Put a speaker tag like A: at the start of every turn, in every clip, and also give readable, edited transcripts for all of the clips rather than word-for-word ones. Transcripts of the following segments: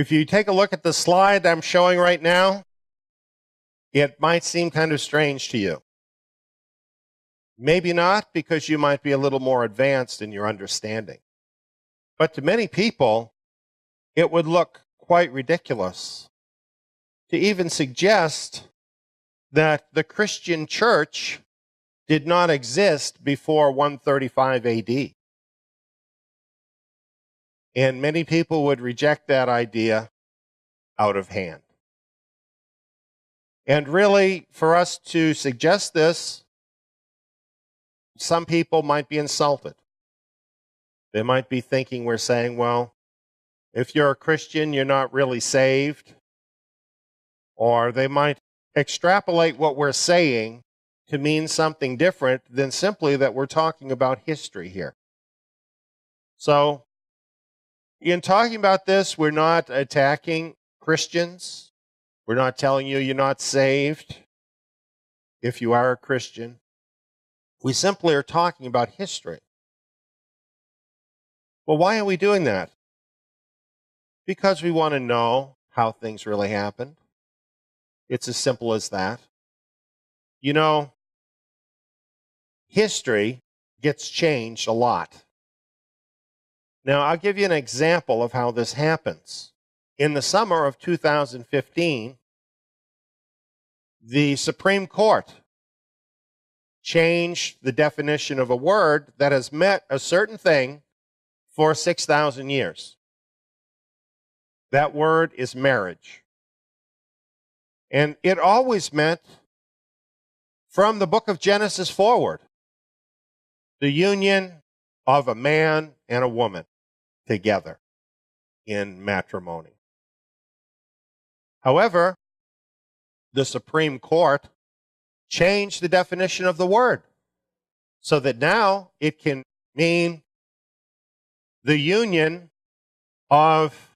A: If you take a look at the slide I'm showing right now, it might seem kind of strange to you. Maybe not, because you might be a little more advanced in your understanding. But to many people, it would look quite ridiculous to even suggest that the Christian church did not exist before 135 AD. And many people would reject that idea out of hand. And really, for us to suggest this, some people might be insulted. They might be thinking we're saying, well, if you're a Christian, you're not really saved. Or they might extrapolate what we're saying to mean something different than simply that we're talking about history here. So, in talking about this, we're not attacking Christians. We're not telling you you're not saved if you are a Christian. We simply are talking about history. Well, why are we doing that? Because we want to know how things really happened. It's as simple as that. You know, history gets changed a lot. Now, I'll give you an example of how this happens. In the summer of 2015, the Supreme Court changed the definition of a word that has meant a certain thing for 6,000 years. That word is marriage. And it always meant, from the book of Genesis forward, the union of a man and a woman together in matrimony. However, the Supreme Court changed the definition of the word so that now it can mean the union of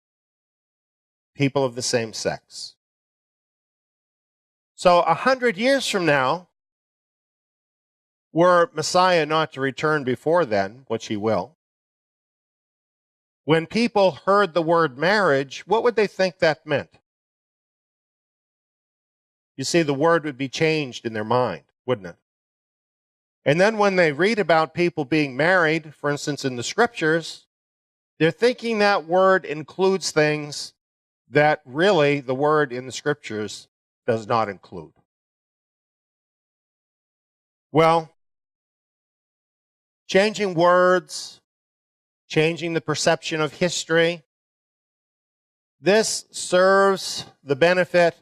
A: people of the same sex. So 100 years from now, were Messiah not to return before then, which he will, when people heard the word marriage, what would they think that meant? You see, the word would be changed in their mind, wouldn't it? And then when they read about people being married, for instance, in the scriptures, they're thinking that word includes things that really the word in the scriptures does not include. Well, changing words, changing the perception of history, this serves the benefit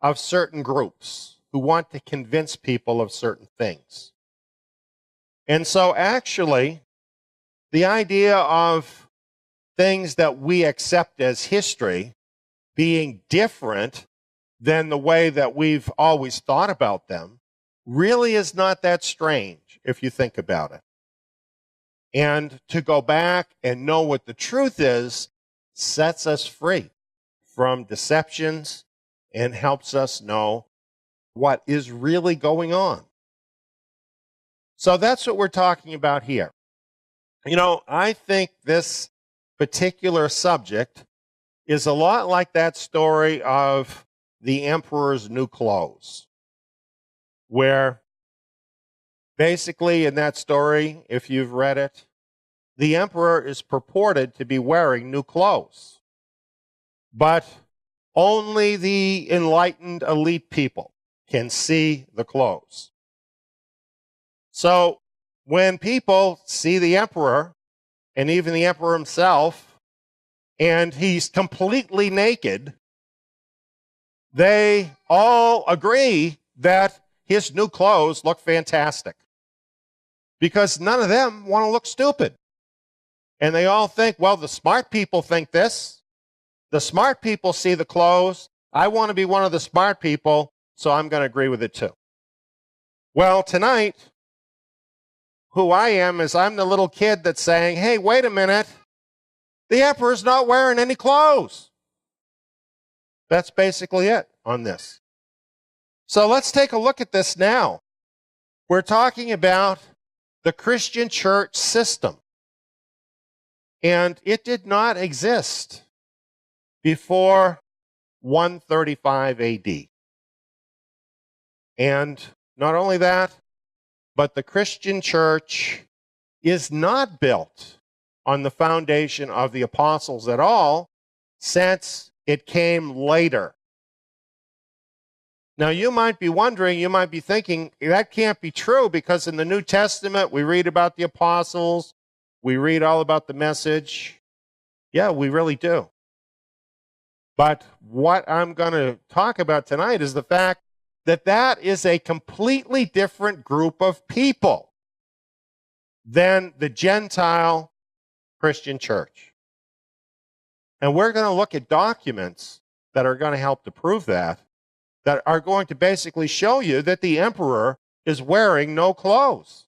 A: of certain groups who want to convince people of certain things. And so actually, the idea of things that we accept as history being different than the way that we've always thought about them really is not that strange if you think about it. And to go back and know what the truth is sets us free from deceptions and helps us know what is really going on. So that's what we're talking about here. You know, I think this particular subject is a lot like that story of the emperor's new clothes, where basically in that story, if you've read it, the emperor is purported to be wearing new clothes. But only the enlightened elite people can see the clothes. So when people see the emperor, and even the emperor himself, and he's completely naked, they all agree that his new clothes look fantastic. Because none of them want to look stupid. And they all think, well, the smart people think this. The smart people see the clothes. I want to be one of the smart people, so I'm going to agree with it too. Well, tonight, who I am is I'm the little kid that's saying, hey, wait a minute. The emperor's not wearing any clothes. That's basically it on this. So let's take a look at this now. We're talking about the Christian church system. And it did not exist before 135 AD. And not only that, but the Christian church is not built on the foundation of the apostles at all, since it came later. Now, you might be wondering, you might be thinking, that can't be true, because in the New Testament, we read about the apostles, we read all about the message. Yeah, we really do. But what I'm going to talk about tonight is the fact that that is a completely different group of people than the Gentile Christian church. And we're going to look at documents that are going to help to prove that are going to basically show you that the emperor is wearing no clothes.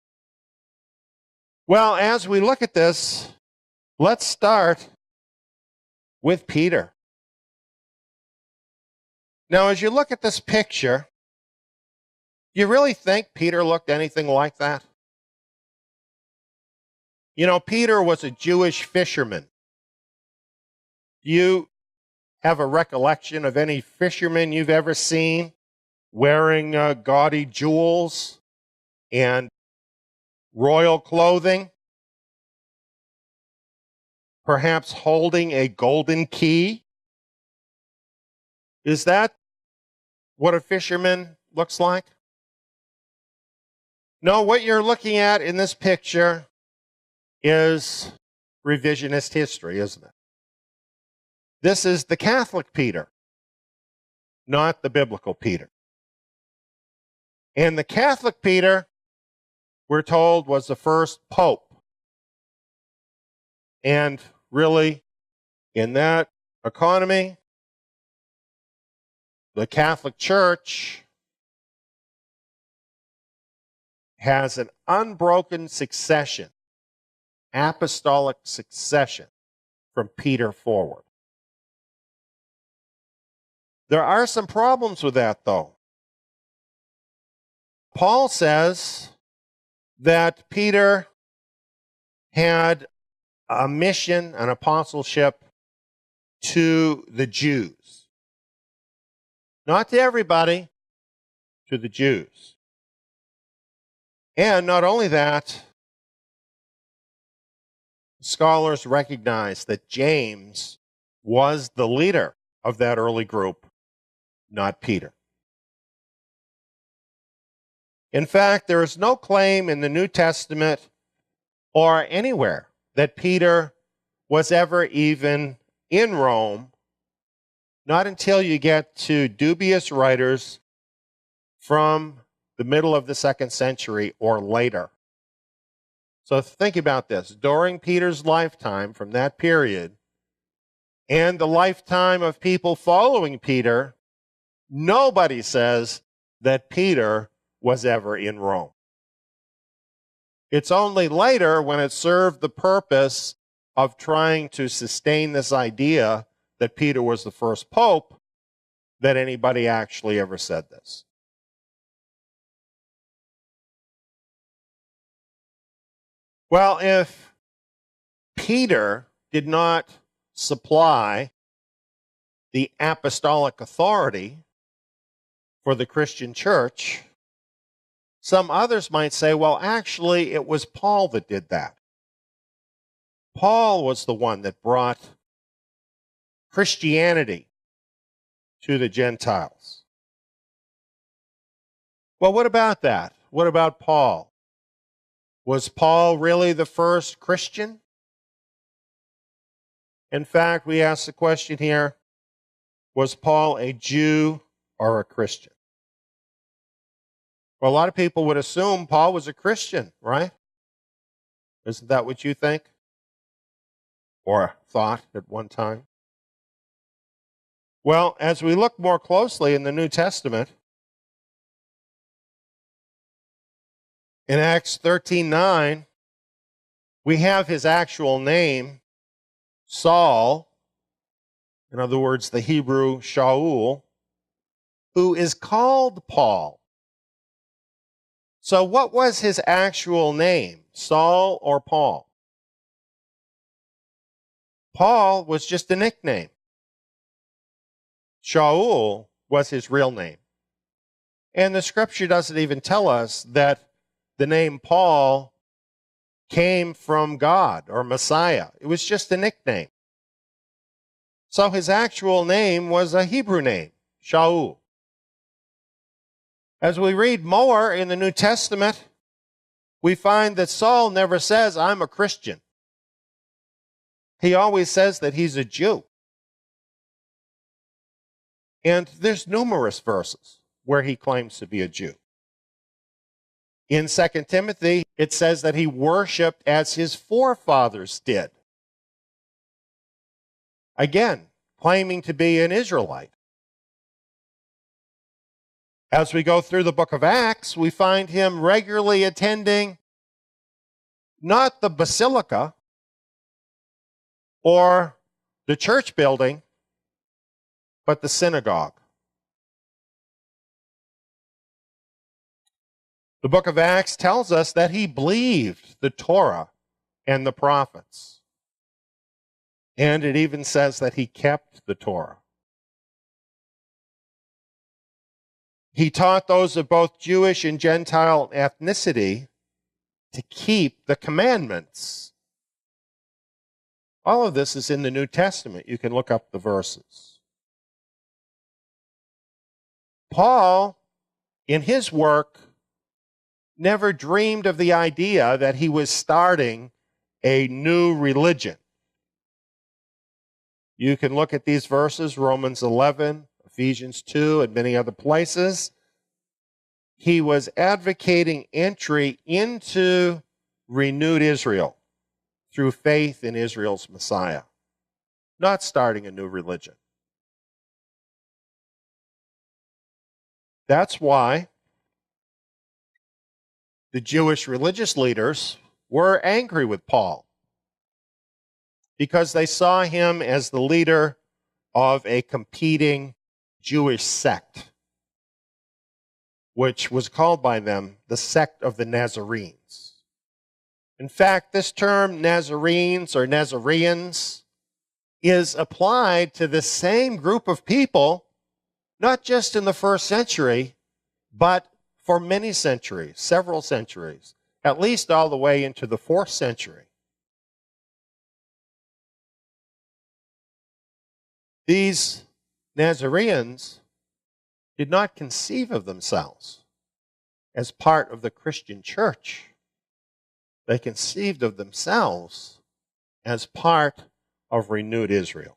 A: Well, as we look at this, let's start with Peter. Now, as you look at this picture, you really think Peter looked anything like that? You know, Peter was a Jewish fisherman. You have a recollection of any fisherman you've ever seen wearing gaudy jewels and royal clothing? Perhaps holding a golden key? Is that what a fisherman looks like? No, what you're looking at in this picture is revisionist history, isn't it? This is the Catholic Peter, not the biblical Peter. And the Catholic Peter, we're told, was the first pope. And really, in that economy, the Catholic Church has an unbroken succession, apostolic succession, from Peter forward. There are some problems with that, though. Paul says that Peter had a mission, an apostleship to the Jews. Not to everybody, to the Jews. And not only that, scholars recognize that James was the leader of that early group, not Peter. In fact, there is no claim in the New Testament or anywhere that Peter was ever even in Rome, not until you get to dubious writers from the middle of the 2nd century or later. So think about this. During Peter's lifetime, from that period, and the lifetime of people following Peter, nobody says that Peter was ever in Rome. It's only later, when it served the purpose of trying to sustain this idea that Peter was the first pope, that anybody actually ever said this. Well, if Peter did not supply the apostolic authority for the Christian church, some others might say, well, actually, it was Paul that did that. Paul was the one that brought Christianity to the Gentiles. Well, what about that? What about Paul? Was Paul really the first Christian? In fact, we ask the question here, was Paul a Jew or a Christian? Well, a lot of people would assume Paul was a Christian, right? Isn't that what you think? Or thought at one time? Well, as we look more closely in the New Testament, in Acts 13:9, we have his actual name, Saul, in other words, the Hebrew Shaul, who is called Paul. So what was his actual name, Saul or Paul? Paul was just a nickname. Shaul was his real name. And the scripture doesn't even tell us that the name Paul came from God or Messiah. It was just a nickname. So his actual name was a Hebrew name, Shaul. As we read more in the New Testament, we find that Saul never says, I'm a Christian. He always says that he's a Jew. And there's numerous verses where he claims to be a Jew. In 2 Timothy, it says that he worshiped as his forefathers did. Again, claiming to be an Israelite. As we go through the book of Acts, we find him regularly attending not the basilica or the church building, but the synagogue. The book of Acts tells us that he believed the Torah and the prophets. And it even says that he kept the Torah. He taught those of both Jewish and Gentile ethnicity to keep the commandments. All of this is in the New Testament. You can look up the verses. Paul, in his work, never dreamed of the idea that he was starting a new religion. You can look at these verses, Romans 11, Ephesians 2, and many other places. He was advocating entry into renewed Israel through faith in Israel's Messiah, not starting a new religion. That's why the Jewish religious leaders were angry with Paul, because they saw him as the leader of a competing Jewish sect, which was called by them the sect of the Nazarenes. In fact, this term Nazarenes or Nazareans is applied to the same group of people, not just in the first century, but for many centuries, several centuries, at least all the way into the 4th century. These Nazareans did not conceive of themselves as part of the Christian church. They conceived of themselves as part of renewed Israel.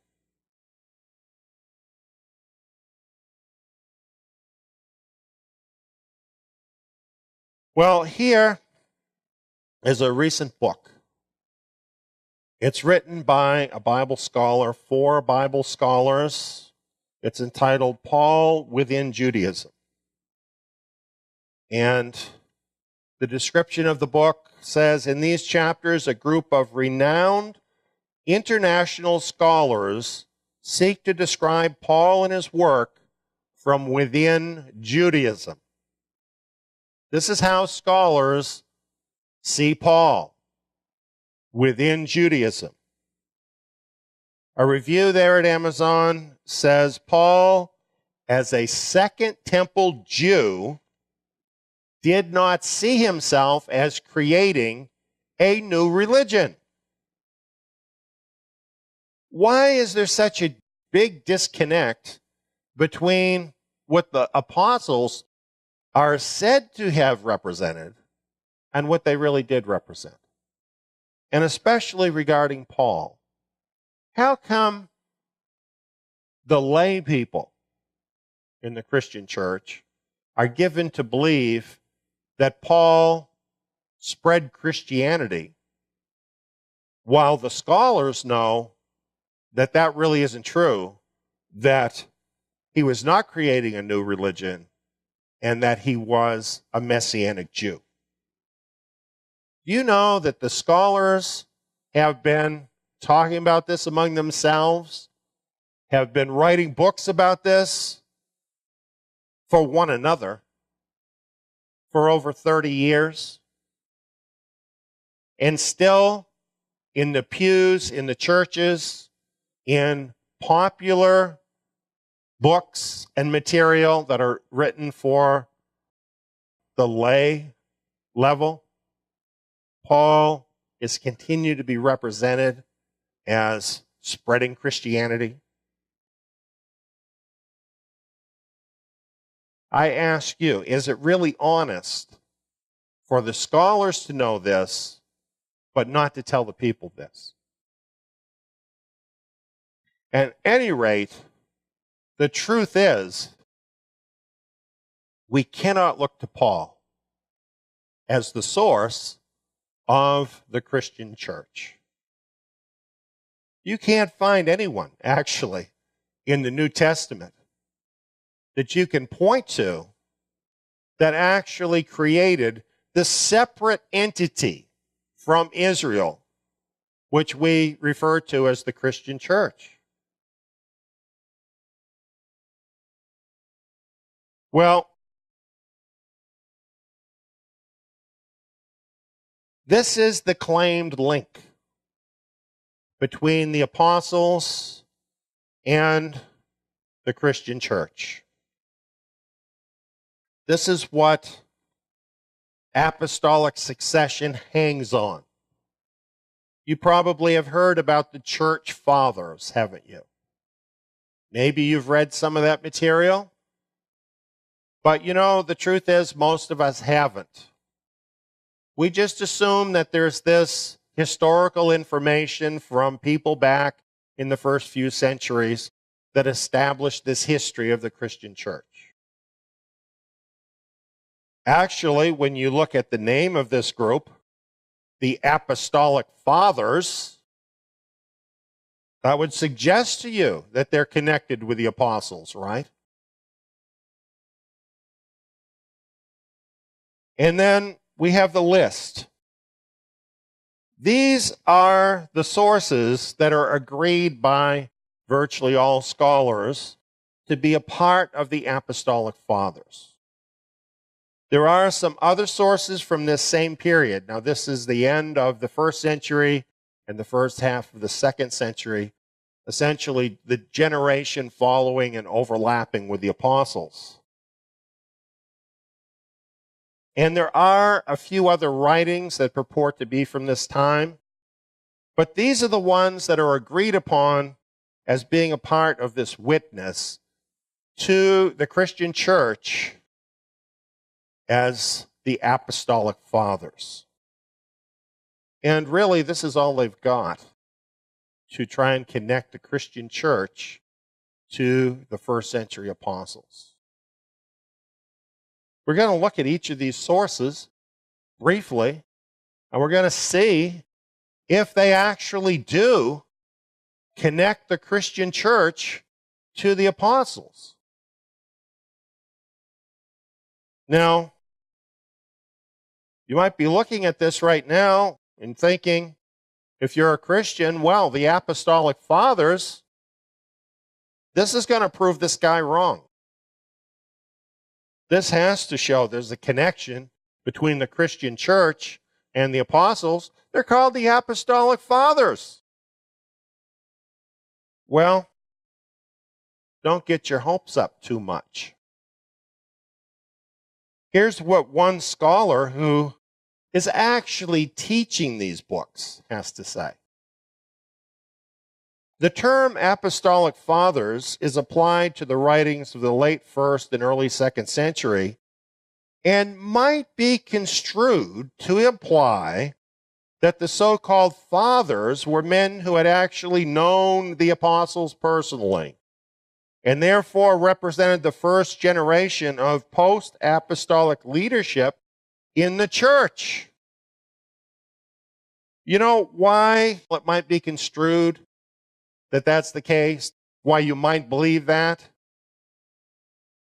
A: Well, here is a recent book. It's written by a Bible scholar, 4 Bible scholars. It's entitled Paul Within Judaism. And the description of the book says, in these chapters, a group of renowned international scholars seek to describe Paul and his work from within Judaism. This is how scholars see Paul, within Judaism. A review there at Amazon says, Paul, as a Second Temple Jew, did not see himself as creating a new religion. Why is there such a big disconnect between what the apostles are said to have represented and what they really did represent? And especially regarding Paul. How come the lay people in the Christian church are given to believe that Paul spread Christianity, while the scholars know that that really isn't true, that he was not creating a new religion, and that he was a Messianic Jew? Do you know that the scholars have been talking about this among themselves, have been writing books about this for one another for over 30 years? And still, in the pews, in the churches, in popular books and material that are written for the lay level, Paul is continued to be represented as spreading Christianity. I ask you, is it really honest for the scholars to know this, but not to tell the people this? At any rate, the truth is, we cannot look to Paul as the source of the Christian church. You can't find anyone, actually, in the New Testament that you can point to that actually created this separate entity from Israel, which we refer to as the Christian church. Well, this is the claimed link between the apostles and the Christian church. This is what apostolic succession hangs on. You probably have heard about the church fathers, haven't you? Maybe you've read some of that material. But you know, the truth is most of us haven't. We just assume that there's this historical information from people back in the first few centuries that established this history of the Christian church. Actually, when you look at the name of this group, the Apostolic Fathers, that would suggest to you that they're connected with the apostles, right? And then we have the list. These are the sources that are agreed by virtually all scholars to be a part of the Apostolic Fathers. There are some other sources from this same period. Now, this is the end of the first century and the first half of the second century, essentially the generation following and overlapping with the apostles. And there are a few other writings that purport to be from this time, but these are the ones that are agreed upon as being a part of this witness to the Christian church as the Apostolic Fathers. And really, this is all they've got to try and connect the Christian church to the first century apostles. We're going to look at each of these sources briefly, and we're going to see if they actually do connect the Christian church to the apostles. Now, you might be looking at this right now and thinking, if you're a Christian, well, the Apostolic Fathers, this is going to prove this guy wrong. This has to show there's a connection between the Christian church and the apostles. They're called the Apostolic Fathers. Well, don't get your hopes up too much. Here's what one scholar who is actually teaching these books has to say. The term Apostolic Fathers is applied to the writings of the late first and early second century and might be construed to imply that the so-called fathers were men who had actually known the apostles personally and therefore represented the first generation of post-apostolic leadership in the church. You know why it might be construed that that's the case? Why you might believe that?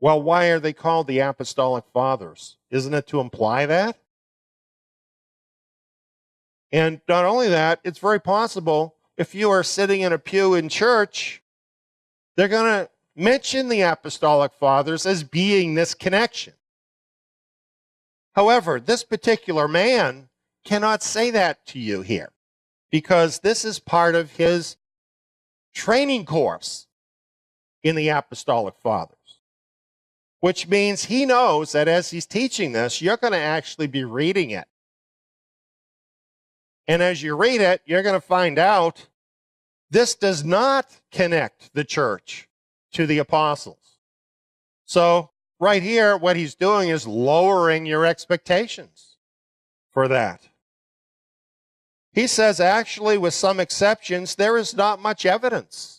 A: Well, why are they called the Apostolic Fathers? Isn't it to imply that? And not only that, it's very possible if you are sitting in a pew in church, they're going to mention the Apostolic Fathers as being this connection. However, this particular man cannot say that to you here because this is part of his training course in the Apostolic Fathers, which means he knows that as he's teaching this, you're going to actually be reading it. And as you read it, you're going to find out this does not connect the church to the apostles. So right here, what he's doing is lowering your expectations for that. He says, actually, with some exceptions, there is not much evidence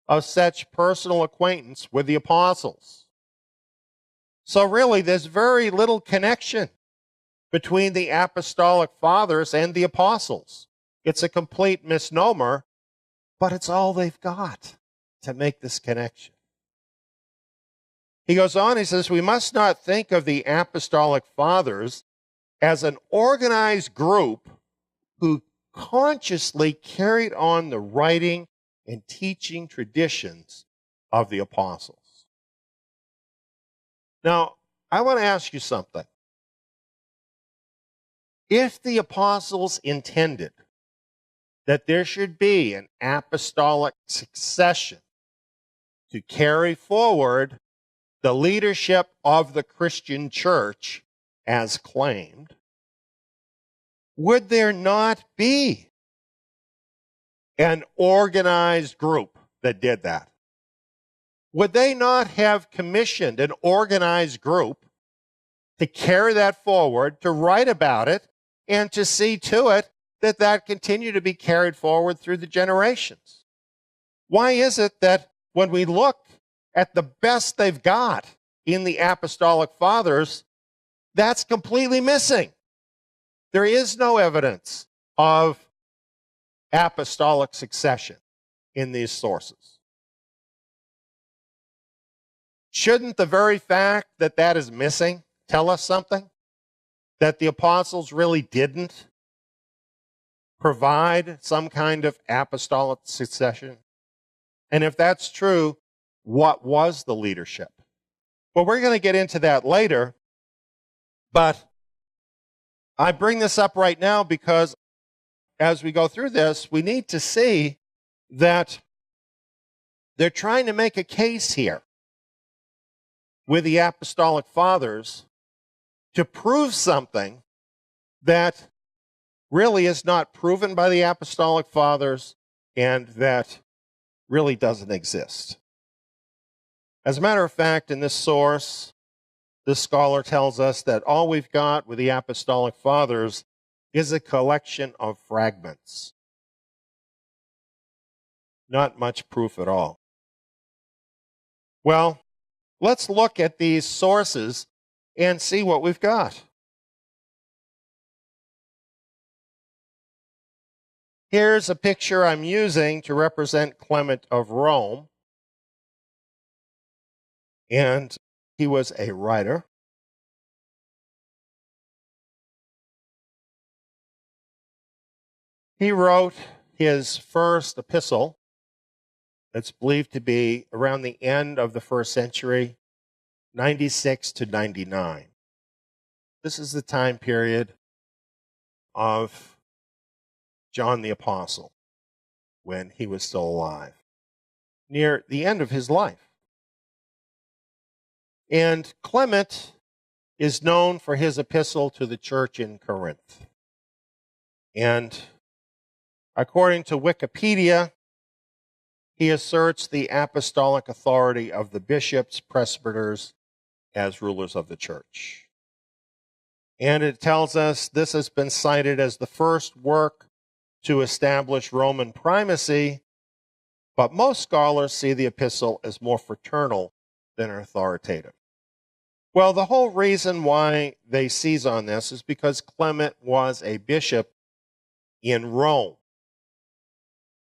A: of such personal acquaintance with the apostles. So really, there's very little connection between the Apostolic Fathers and the apostles. It's a complete misnomer, but it's all they've got to make this connection. He goes on, he says, we must not think of the Apostolic Fathers as an organized group who consciously carried on the writing and teaching traditions of the apostles. Now, I want to ask you something. If the apostles intended that there should be an apostolic succession to carry forward the leadership of the Christian church as claimed, would there not be an organized group that did that? Would they not have commissioned an organized group to carry that forward, to write about it, and to see to it that that continued to be carried forward through the generations? Why is it that when we look at the best they've got in the Apostolic Fathers, that's completely missing? There is no evidence of apostolic succession in these sources. Shouldn't the very fact that that is missing tell us something? That the apostles really didn't provide some kind of apostolic succession? And if that's true, what was the leadership? Well, we're going to get into that later, but I bring this up right now because as we go through this, we need to see that they're trying to make a case here with the Apostolic Fathers to prove something that really is not proven by the Apostolic Fathers and that really doesn't exist. As a matter of fact, in this source, this scholar tells us that all we've got with the Apostolic Fathers is a collection of fragments. Not much proof at all. Well, let's look at these sources and see what we've got. Here's a picture I'm using to represent Clement of Rome. And he was a writer. He wrote his first epistle, that's believed to be around the end of the first century, 96 to 99. This is the time period of John the Apostle, when he was still alive, near the end of his life. And Clement is known for his epistle to the church in Corinth. And according to Wikipedia, he asserts the apostolic authority of the bishops, presbyters, as rulers of the church. And it tells us this has been cited as the first work to establish Roman primacy, but most scholars see the epistle as more fraternal than authoritative. Well, the whole reason why they seize on this is because Clement was a bishop in Rome.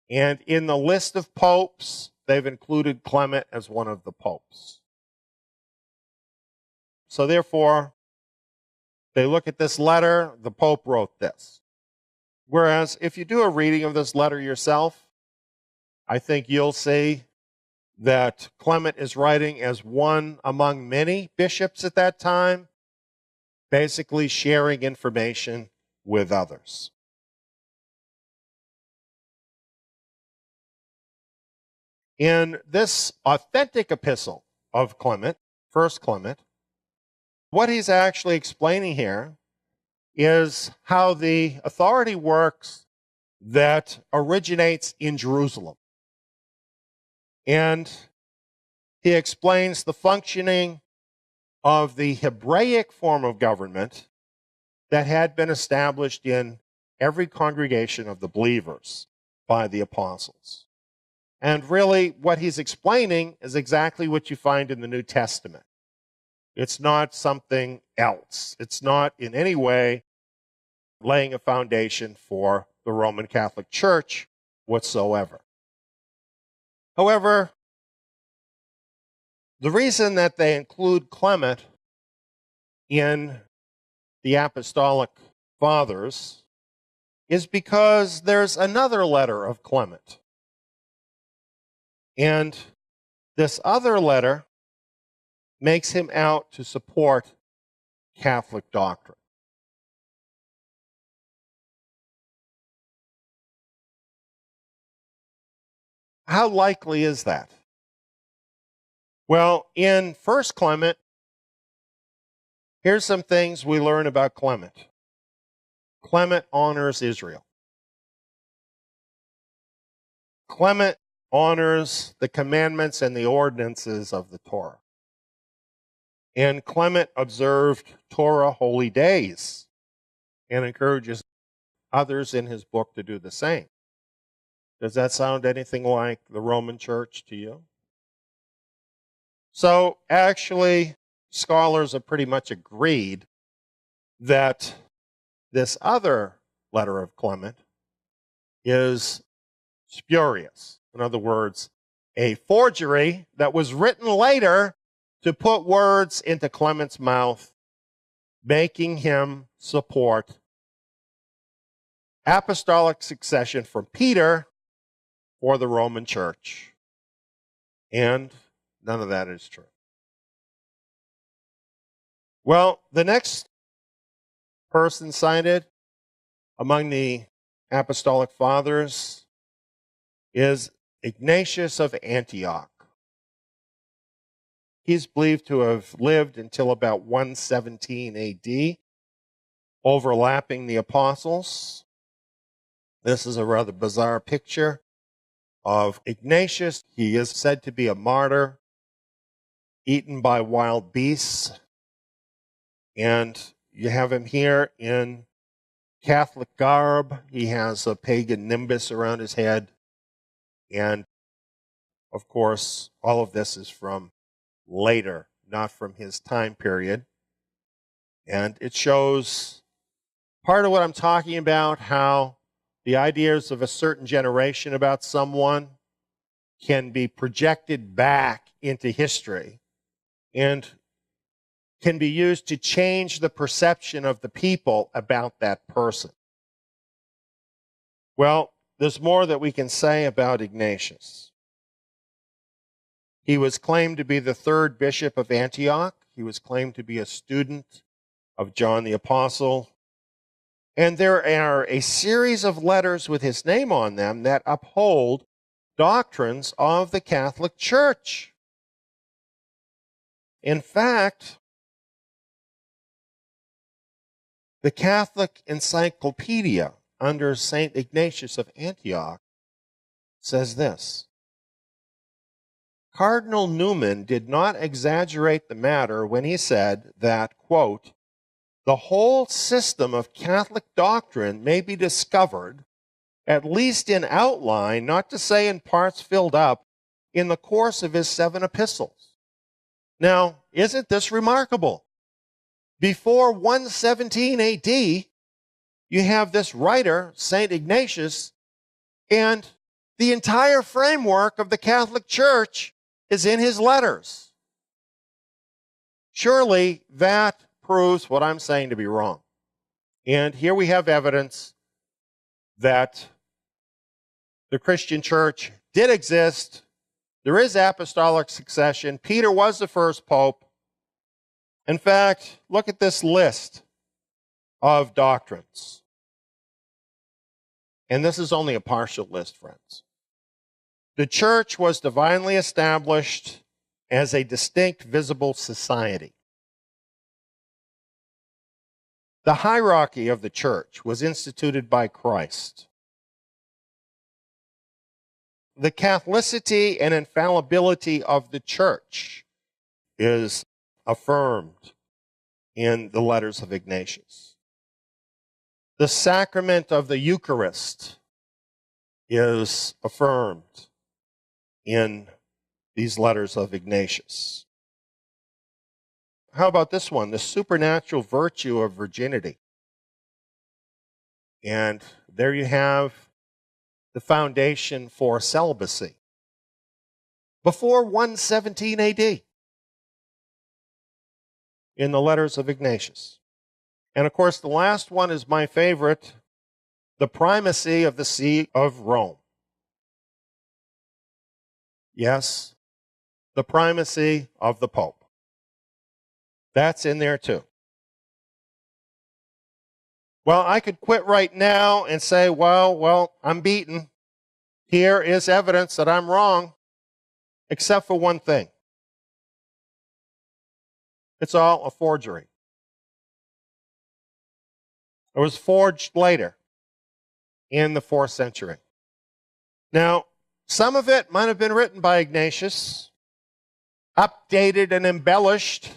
A: And in the list of popes, they've included Clement as one of the popes. So therefore, they look at this letter, the Pope wrote this. Whereas if you do a reading of this letter yourself, I think you'll see that Clement is writing as one among many bishops at that time, basically sharing information with others. In this authentic epistle of Clement, First Clement, what he's actually explaining here is how the authority works that originates in Jerusalem. And he explains the functioning of the Hebraic form of government that had been established in every congregation of the believers by the apostles. And really, what he's explaining is exactly what you find in the New Testament. It's not something else. It's not in any way laying a foundation for the Roman Catholic Church whatsoever. However, the reason that they include Clement in the Apostolic Fathers is because there's another letter of Clement. And this other letter makes him out to support Catholic doctrine. How likely is that? Well, in First Clement, here's some things we learn about Clement. Clement honors Israel. Clement honors the commandments and the ordinances of the Torah. And Clement observed Torah holy days and encourages others in his book to do the same. Does that sound anything like the Roman Church to you? So actually, scholars have pretty much agreed that this other letter of Clement is spurious. In other words, a forgery that was written later to put words into Clement's mouth, making him support apostolic succession from Peter for the Roman Church. And none of that is true. Well, the next person cited among the Apostolic Fathers is Ignatius of Antioch. He's believed to have lived until about 117 AD, overlapping the apostles. This is a rather bizarre picture of Ignatius. He is said to be a martyr, eaten by wild beasts. And you have him here in Catholic garb. He has a pagan nimbus around his head. And, of course, all of this is from later, not from his time period. And it shows part of what I'm talking about, how the ideas of a certain generation about someone can be projected back into history and can be used to change the perception of the people about that person. Well, there's more that we can say about Ignatius. He was claimed to be the third bishop of Antioch. He was claimed to be a student of John the Apostle. And there are a series of letters with his name on them that uphold doctrines of the Catholic Church. In fact, the Catholic Encyclopedia under St. Ignatius of Antioch says this: Cardinal Newman did not exaggerate the matter when he said that, quote, the whole system of Catholic doctrine may be discovered, at least in outline, not to say in parts filled up, in the course of his 7 epistles. Now, isn't this remarkable? Before 117 AD, you have this writer, St. Ignatius, and the entire framework of the Catholic Church is in his letters. Surely that proves what I'm saying to be wrong. And here we have evidence that the Christian Church did exist. There is apostolic succession. Peter was the first pope. In fact, look at this list of doctrines. And this is only a partial list, friends. The church was divinely established as a distinct, visible society. The hierarchy of the church was instituted by Christ. The Catholicity and infallibility of the church is affirmed in the letters of Ignatius. The sacrament of the Eucharist is affirmed in these letters of Ignatius. How about this one? The supernatural virtue of virginity. And there you have the foundation for celibacy. Before 117 AD in the letters of Ignatius. And of course, the last one is my favorite, the primacy of the See of Rome. Yes, the primacy of the Pope. That's in there too. Well, I could quit right now and say, well, I'm beaten. Here is evidence that I'm wrong, except for one thing. It's all a forgery. It was forged later in the 4th century. Now, some of it might have been written by Ignatius, updated and embellished,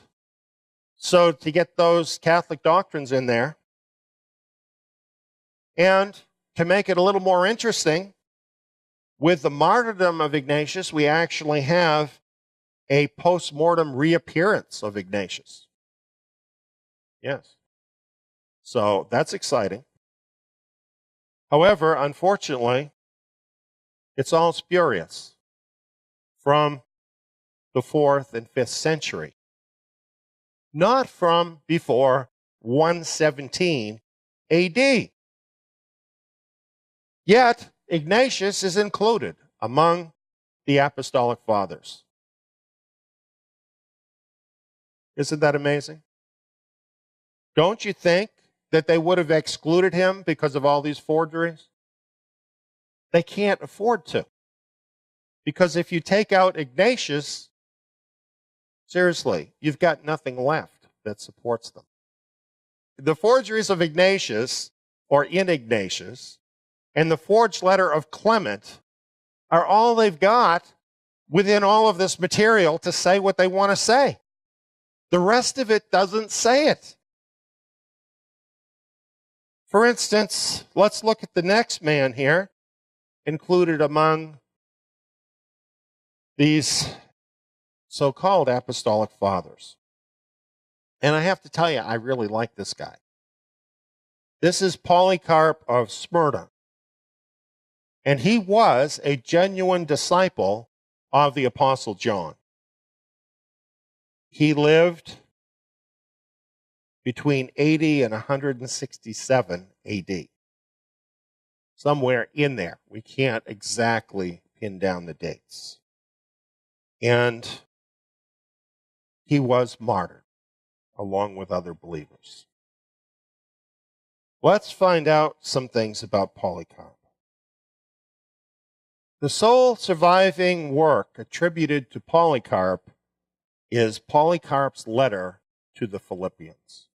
A: so to get those Catholic doctrines in there. And to make it a little more interesting, with the martyrdom of Ignatius, we actually have a post-mortem reappearance of Ignatius. Yes. So that's exciting. However, unfortunately, it's all spurious from the 4th and 5th century, not from before 117 AD. Yet, Ignatius is included among the Apostolic Fathers. Isn't that amazing? Don't you think that they would have excluded him because of all these forgeries? They can't afford to. Because if you take out Ignatius, seriously, you've got nothing left that supports them. The forgeries of Ignatius, or in Ignatius, and the forged letter of Clement are all they've got within all of this material to say what they want to say. The rest of it doesn't say it. For instance, let's look at the next man here, included among these so-called Apostolic Fathers. And I have to tell you, I really like this guy. This is Polycarp of Smyrna. And he was a genuine disciple of the Apostle John. He lived between 80 and 167 AD. Somewhere in there. We can't exactly pin down the dates. And he was martyred along with other believers. Let's find out some things about Polycarp. The sole surviving work attributed to Polycarp is Polycarp's letter to the Philippians.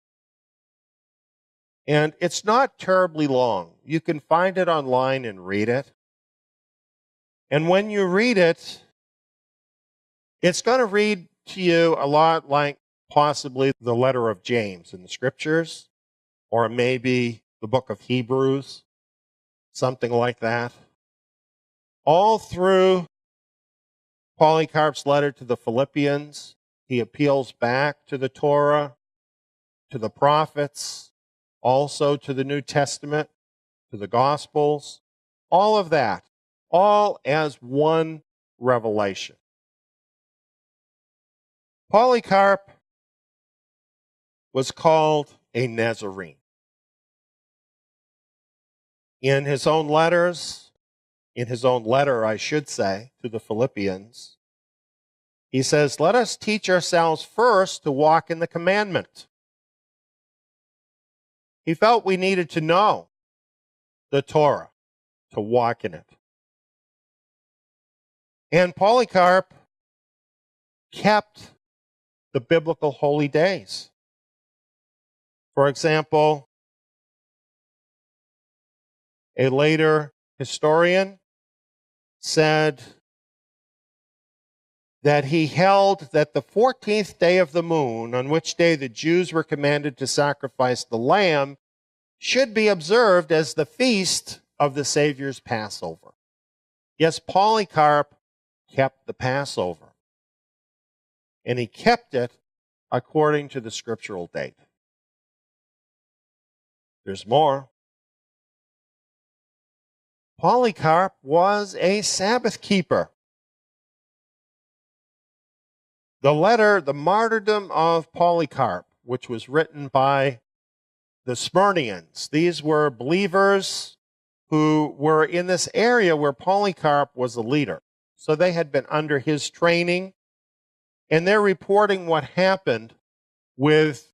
A: And it's not terribly long. You can find it online and read it. And when you read it, it's going to read to you a lot like possibly the letter of James in the Scriptures, or maybe the book of Hebrews, something like that. All through Polycarp's letter to the Philippians, he appeals back to the Torah, to the prophets, also to the New Testament, to the Gospels, all of that, all as one revelation. Polycarp was called a Nazarene. In his own letters, in his own letter, I should say, to the Philippians, he says, let us teach ourselves first to walk in the commandment. He felt we needed to know the Torah, to walk in it. And Polycarp kept the biblical holy days. For example, a later historian said that he held that the 14th day of the moon, on which day the Jews were commanded to sacrifice the lamb, should be observed as the feast of the Savior's Passover. Yes, Polycarp kept the Passover, and he kept it according to the scriptural date. There's more. Polycarp was a Sabbath keeper. The letter, The Martyrdom of Polycarp, which was written by the Smyrnians. These were believers who were in this area where Polycarp was a leader. So they had been under his training, and they're reporting what happened with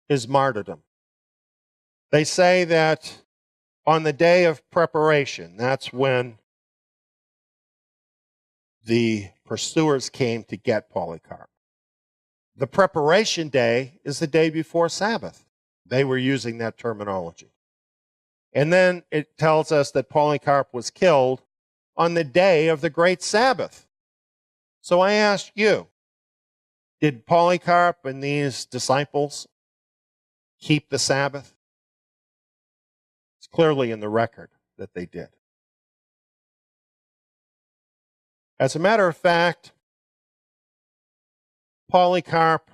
A: his martyrdom. They say that on the day of preparation, that's when the pursuers came to get Polycarp. The preparation day is the day before Sabbath. They were using that terminology. And then it tells us that Polycarp was killed on the day of the great Sabbath. So I ask you, did Polycarp and these disciples keep the Sabbath? It's clearly in the record that they did. As a matter of fact, Polycarp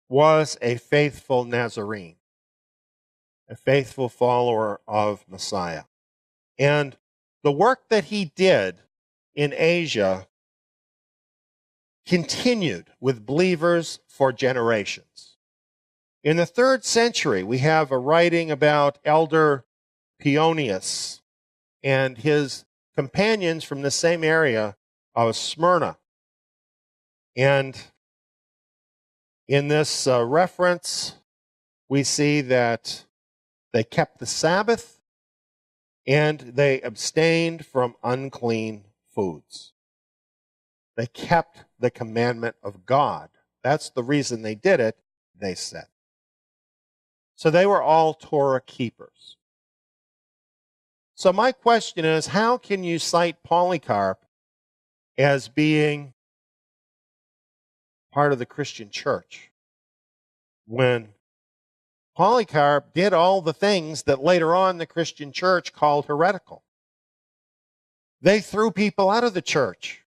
A: was a faithful Nazarene, a faithful follower of Messiah. And the work that he did in Asia continued with believers for generations. In the 3rd century, we have a writing about Elder Pionius and his companions from the same area of Smyrna. And in this reference, we see that they kept the Sabbath and they abstained from unclean foods. They kept the commandment of God. That's the reason they did it, they said. So they were all Torah keepers. So my question is, how can you cite Polycarp as being part of the Christian church when Polycarp did all the things that later on the Christian church called heretical? They threw people out of the church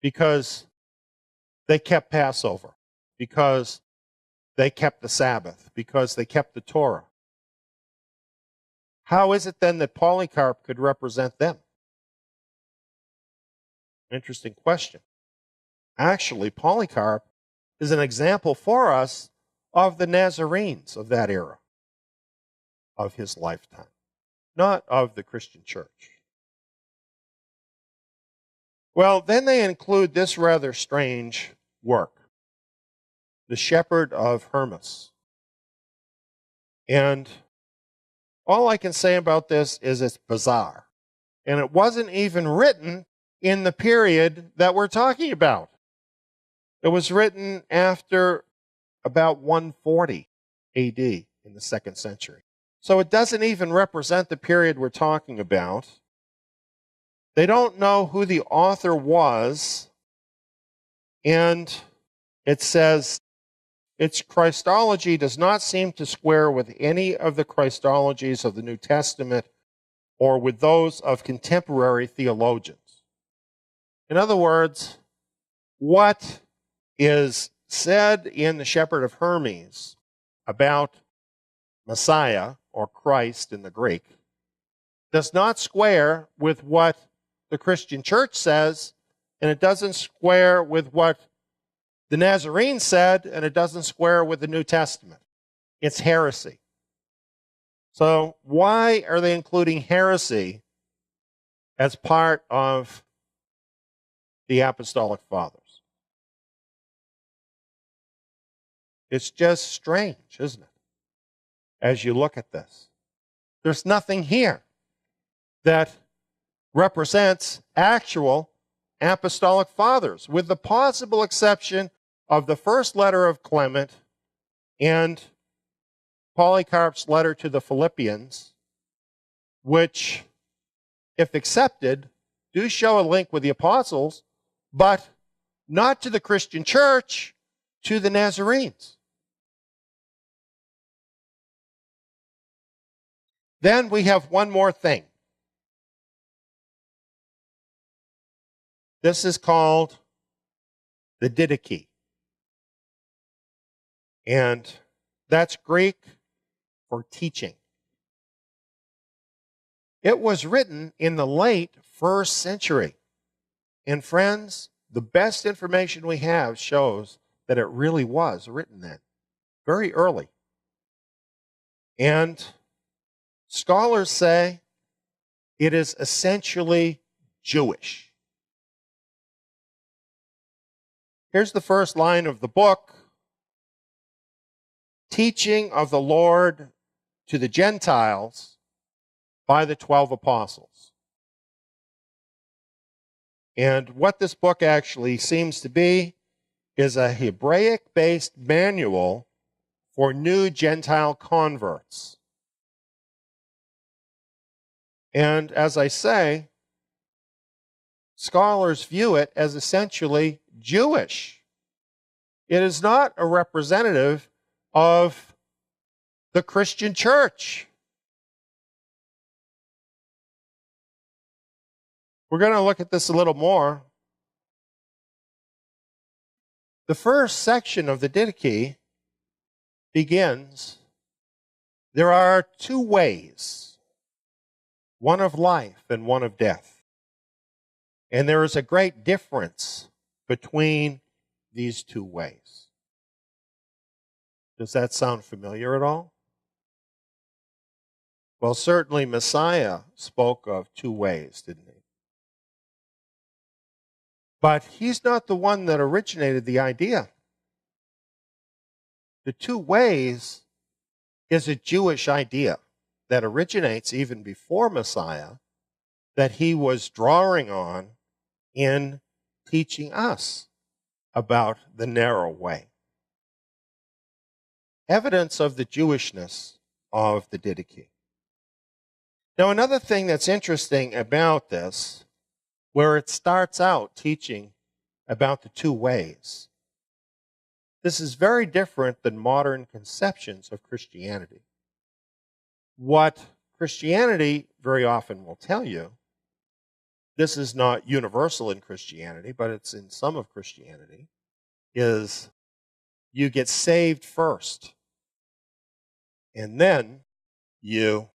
A: because they kept Passover, because they kept the Sabbath, because they kept the Torah. How is it then that Polycarp could represent them? Interesting question. Actually, Polycarp is an example for us of the Nazarenes of that era, of his lifetime, not of the Christian church. Well, then they include this rather strange work, the Shepherd of Hermas. And all I can say about this is it's bizarre. And it wasn't even written in the period that we're talking about. It was written after about 140 AD in the 2nd century. So it doesn't even represent the period we're talking about. They don't know who the author was, and it says its Christology does not seem to square with any of the Christologies of the New Testament or with those of contemporary theologians. In other words, what is said in the Shepherd of Hermas about Messiah, or Christ in the Greek, does not square with what the Christian church says, and it doesn't square with what the Nazarene said, and it doesn't square with the New Testament. It's heresy. So why are they including heresy as part of the Apostolic Fathers? It's just strange, isn't it? As you look at this, there's nothing here that represents actual apostolic fathers, with the possible exception of the first letter of Clement and Polycarp's letter to the Philippians, which, if accepted, do show a link with the apostles, but not to the Christian church, to the Nazarenes. Then we have one more thing. This is called the Didache. And that's Greek for teaching. It was written in the late 1st century. And friends, the best information we have shows that it really was written then, very early. And scholars say it is essentially Jewish. Here's the first line of the book. Teaching of the Lord to the Gentiles by the 12 apostles. And what this book actually seems to be is a Hebraic-based manual for new Gentile converts. And as I say, scholars view it as essentially Jewish. It is not a representative of the Christian church. We're going to look at this a little more. The first section of the Didache begins, there are two ways, one of life and one of death. And there is a great difference between these two ways. Does that sound familiar at all? Well, certainly Messiah spoke of two ways, didn't he? But he's not the one that originated the idea. The two ways is a Jewish idea that originates even before Messiah, that he was drawing on in teaching us about the narrow way. Evidence of the Jewishness of the Didache. Now, another thing that's interesting about this, where it starts out teaching about the two ways, this is very different than modern conceptions of Christianity. What Christianity very often will tell you, this is not universal in Christianity, but it's in some of Christianity, is you get saved first. And then you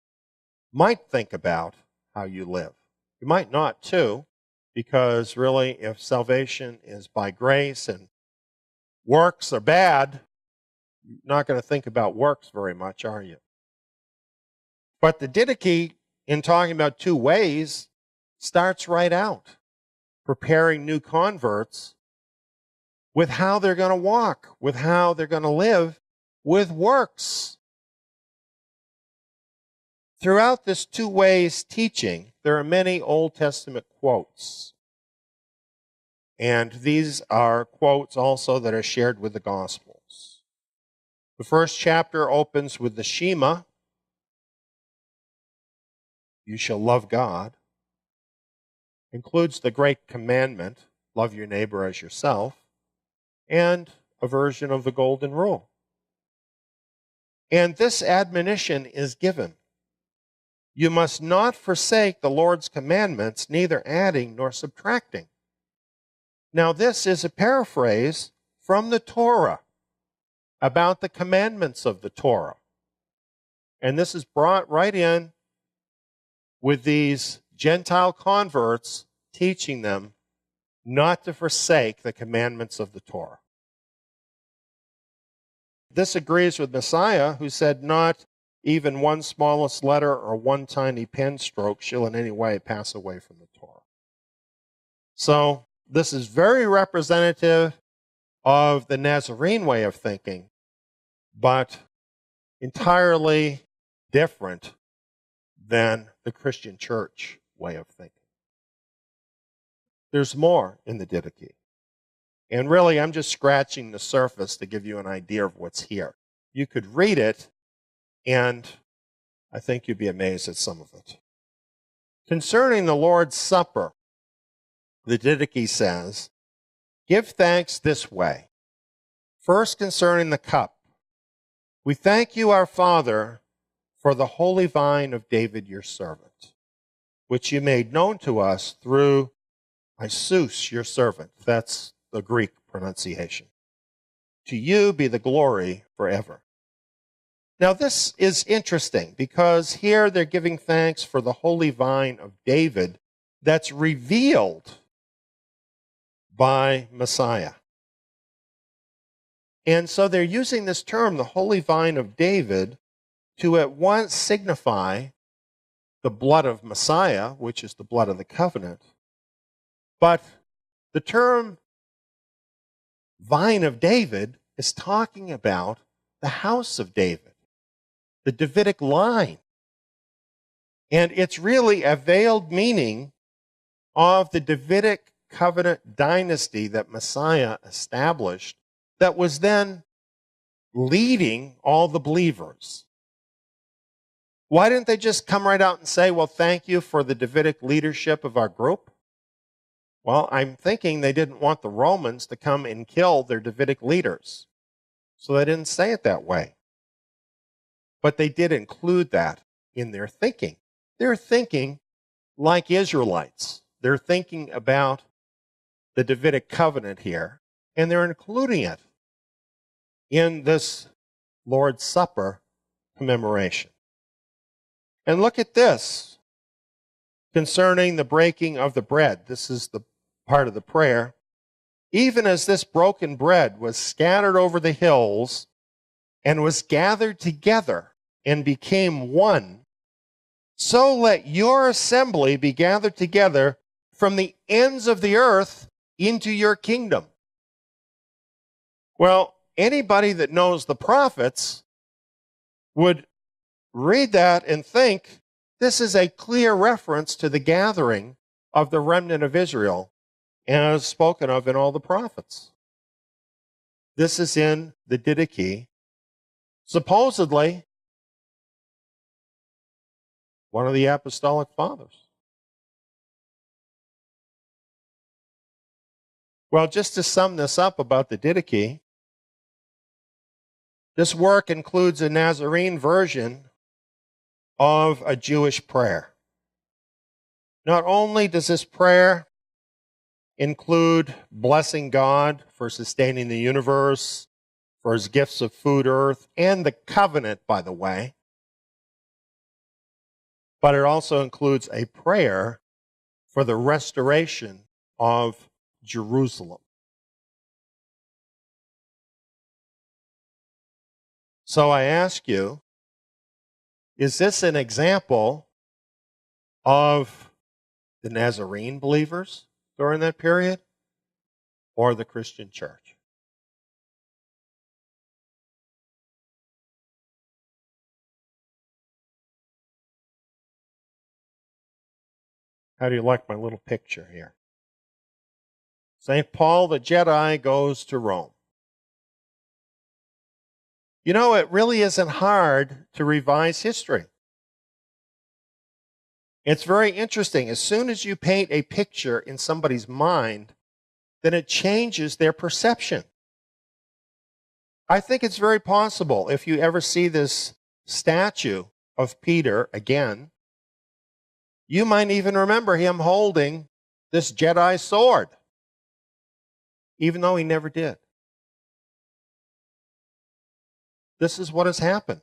A: might think about how you live. You might not too, because really if salvation is by grace and works are bad, you're not going to think about works very much, are you? But the Didache, in talking about two ways, starts right out, preparing new converts with how they're going to walk, with how they're going to live, with works. Throughout this two ways teaching, there are many Old Testament quotes. And these are quotes also that are shared with the Gospels. The first chapter opens with the Shema. You shall love God. Includes the great commandment, love your neighbor as yourself, and a version of the Golden Rule. And this admonition is given. You must not forsake the Lord's commandments, neither adding nor subtracting. Now, this is a paraphrase from the Torah about the commandments of the Torah. And this is brought right in with these Gentile converts, teaching them not to forsake the commandments of the Torah. This agrees with Messiah, who said, not even one smallest letter or one tiny pen stroke shall in any way pass away from the Torah. So this is very representative of the Nazarene way of thinking, but entirely different than the Christian church way of thinking. There's more in the Didache. And really, I'm just scratching the surface to give you an idea of what's here. You could read it, and I think you'd be amazed at some of it. Concerning the Lord's Supper, the Didache says, give thanks this way. First, concerning the cup, we thank you, our Father, for the holy vine of David, your servant, which you made known to us through Jesus, your servant. That's the Greek pronunciation. To you be the glory forever. Now, this is interesting because here they're giving thanks for the holy vine of David that's revealed by Messiah. And so they're using this term, the holy vine of David, to at once signify the blood of Messiah, which is the blood of the covenant. But the term vine of David is talking about the house of David, the Davidic line. And it's really a veiled meaning of the Davidic covenant dynasty that Messiah established that was then leading all the believers. Why didn't they just come right out and say, well, thank you for the Davidic leadership of our group? Well, I'm thinking they didn't want the Romans to come and kill their Davidic leaders. So they didn't say it that way. But they did include that in their thinking. They're thinking like Israelites. They're thinking about the Davidic covenant here, and they're including it in this Lord's Supper commemoration. And look at this concerning the breaking of the bread. This is the part of the prayer. Even as this broken bread was scattered over the hills and was gathered together and became one, so let your assembly be gathered together from the ends of the earth into your kingdom. Well, anybody that knows the prophets would read that and think this is a clear reference to the gathering of the remnant of Israel as spoken of in all the prophets. This is in the Didache, supposedly one of the apostolic fathers. Well, just to sum this up about the Didache, this work includes a Nazarene version of a Jewish prayer. Not only does this prayer include blessing God for sustaining the universe, for his gifts of food, earth, and the covenant, by the way, but it also includes a prayer for the restoration of Jerusalem. So I ask you, is this an example of the Nazarene believers during that period or the Christian church? How do you like my little picture here? St. Paul the Jedi goes to Rome. You know, it really isn't hard to revise history. It's very interesting. As soon as you paint a picture in somebody's mind, then it changes their perception. I think it's very possible, if you ever see this statue of Peter again, you might even remember him holding this Jedi sword, even though he never did. This is what has happened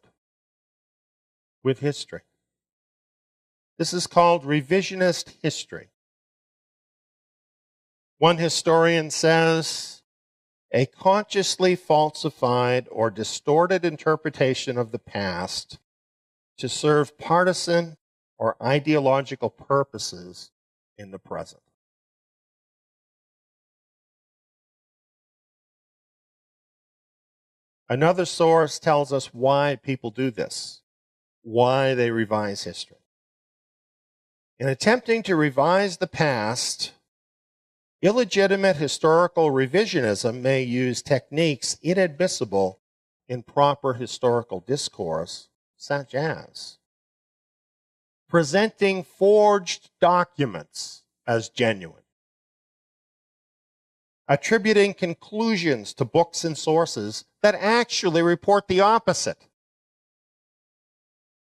A: with history. This is called revisionist history. One historian says, a consciously falsified or distorted interpretation of the past to serve partisan or ideological purposes in the present. Another source tells us why people do this, why they revise history. In attempting to revise the past, Illegitimate historical revisionism may use techniques inadmissible in proper historical discourse, such as presenting forged documents as genuine, attributing conclusions to books and sources that actually report the opposite,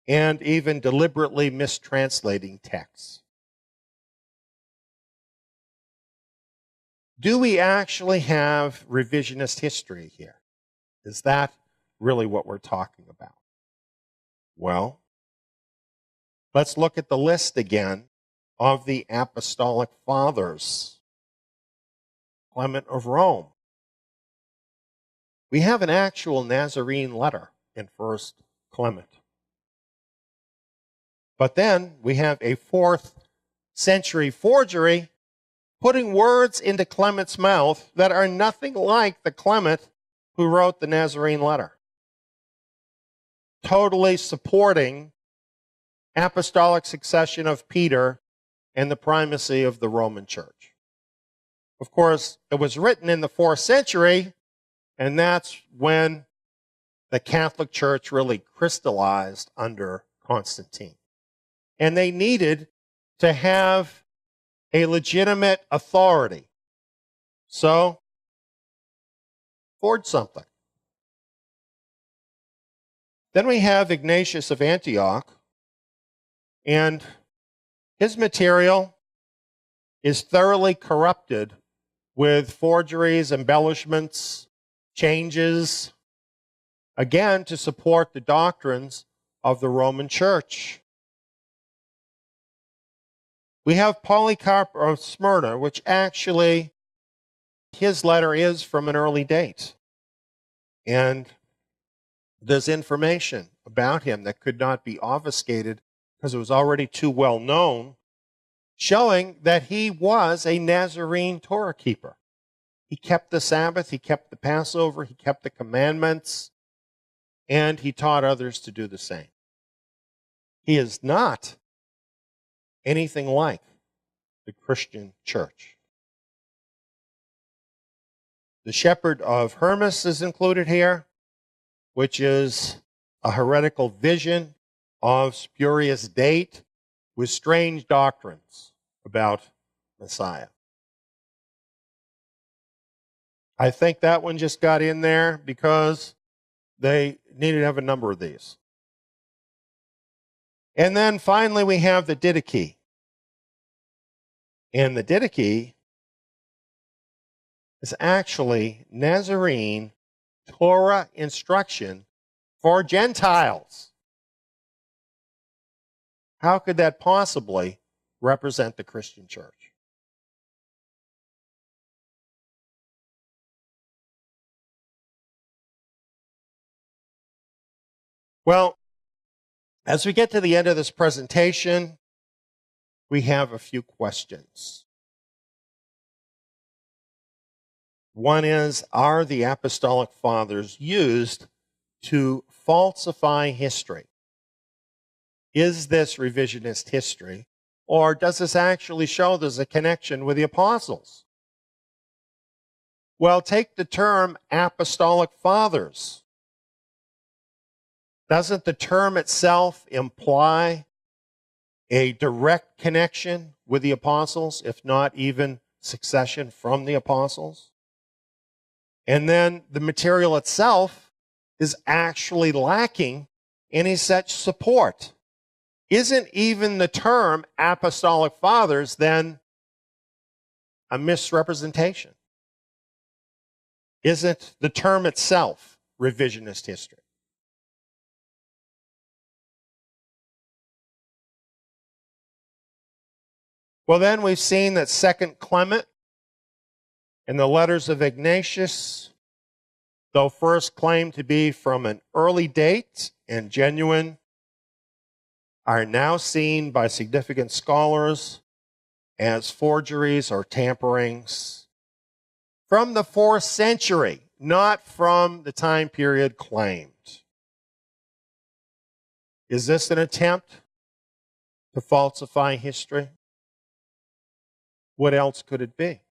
A: and even deliberately mistranslating texts. Do we actually have revisionist history here? Is that really what we're talking about? Well, let's look at the list again of the Apostolic Fathers. Clement of Rome. We have an actual Nazarene letter in 1st Clement. But then we have a 4th century forgery putting words into Clement's mouth that are nothing like the Clement who wrote the Nazarene letter. Totally supporting apostolic succession of Peter and the primacy of the Roman Church. Of course, it was written in the 4th century, and that's when the Catholic Church really crystallized under Constantine. And they needed to have a legitimate authority. So, forge something. Then we have Ignatius of Antioch, and his material is thoroughly corrupted with forgeries, embellishments, changes, again to support the doctrines of the Roman Church. We have Polycarp of Smyrna, which actually, his letter is from an early date. And there's information about him that could not be obfuscated because it was already too well known, showing that he was a Nazarene Torah keeper. He kept the Sabbath, he kept the Passover, he kept the commandments, and he taught others to do the same. He is not anything like the Christian church. The Shepherd of Hermas is included here, which is a heretical vision of spurious date with strange doctrines about Messiah. I think that one just got in there because they needed to have a number of these. And then finally we have the Didache. And the Didache is actually Nazarene Torah instruction for Gentiles. How could that possibly represent the Christian church? Well, as we get to the end of this presentation, we have a few questions. One is, are the Apostolic Fathers used to falsify history? Is this revisionist history, or does this actually show there's a connection with the apostles? Well, take the term Apostolic Fathers. Doesn't the term itself imply a direct connection with the apostles, if not even succession from the apostles? And then the material itself is actually lacking any such support. Isn't even the term Apostolic Fathers then a misrepresentation? Isn't the term itself revisionist history? Well, then we've seen that 2nd Clement and the letters of Ignatius, though first claimed to be from an early date and genuine, are now seen by significant scholars as forgeries or tamperings from the 4th century, not from the time period claimed. Is this an attempt to falsify history? What else could it be?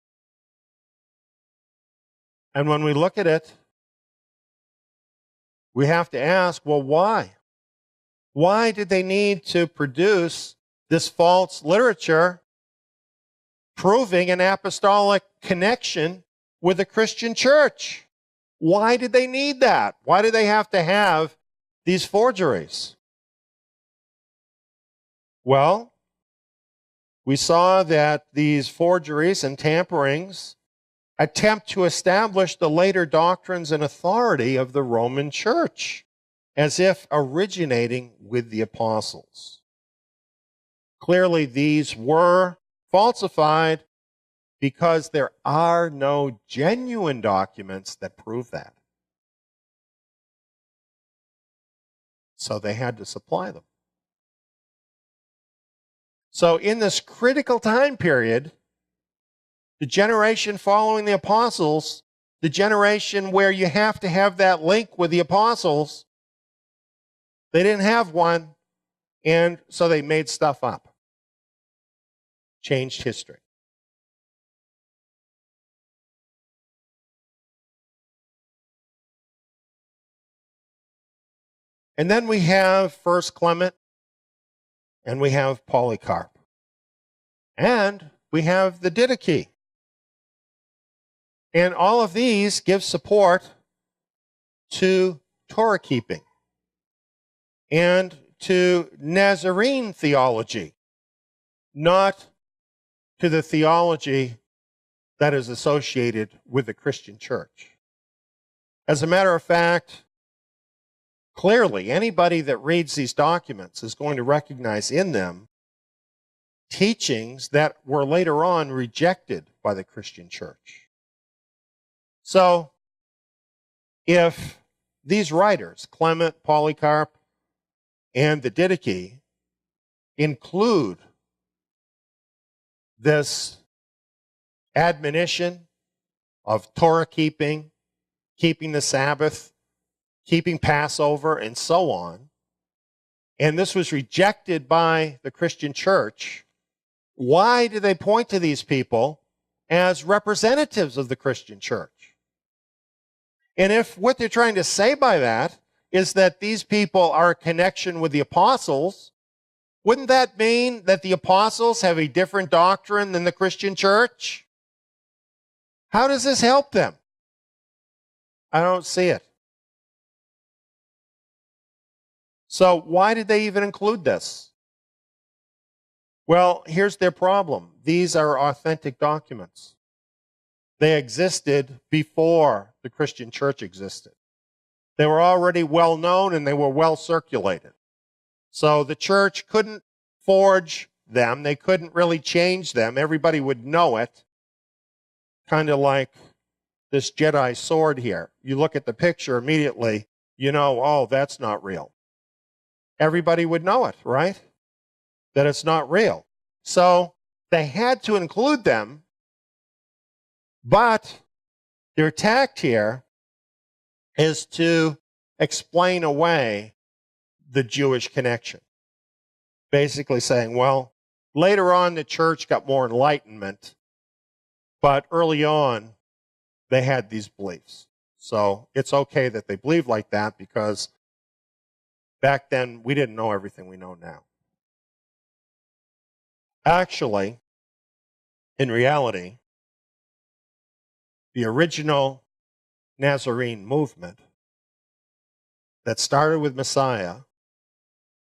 A: And when we look at it, we have to ask, well, why? Why did they need to produce this false literature proving an apostolic connection with the Christian church? Why did they need that? Why did they have to have these forgeries? Well, we saw that these forgeries and tamperings attempt to establish the later doctrines and authority of the Roman church, as if originating with the apostles. Clearly, these were falsified because there are no genuine documents that prove that. So they had to supply them. So in this critical time period, the generation following the apostles, the generation where you have to have that link with the apostles, they didn't have one, and so they made stuff up. Changed history. And then we have First Clement, and we have Polycarp. And we have the Didache. And all of these give support to Torah keeping and to Nazarene theology, not to the theology that is associated with the Christian church. As a matter of fact, clearly, anybody that reads these documents is going to recognize in them teachings that were later on rejected by the Christian church. So, if these writers, Clement, Polycarp, and the Didache, include this admonition of Torah keeping, keeping the Sabbath, keeping Passover, and so on, and this was rejected by the Christian church, why do they point to these people as representatives of the Christian church? And if what they're trying to say by that is that these people are a connection with the apostles, wouldn't that mean that the apostles have a different doctrine than the Christian church? How does this help them? I don't see it. So why did they even include this? Well, here's their problem. These are authentic documents. They existed before the Christian church existed. They were already well known and they were well circulated. So the church couldn't forge them. They couldn't really change them. Everybody would know it. Kind of like this Jedi sword here. You look at the picture immediately, you know, oh, that's not real. Everybody would know it, right? That it's not real. So they had to include them, but their tact here is to explain away the Jewish connection. Basically saying, well, later on the church got more enlightenment, but early on they had these beliefs. So it's okay that they believe like that because back then we didn't know everything we know now. Actually, in reality, the original Nazarene movement that started with Messiah,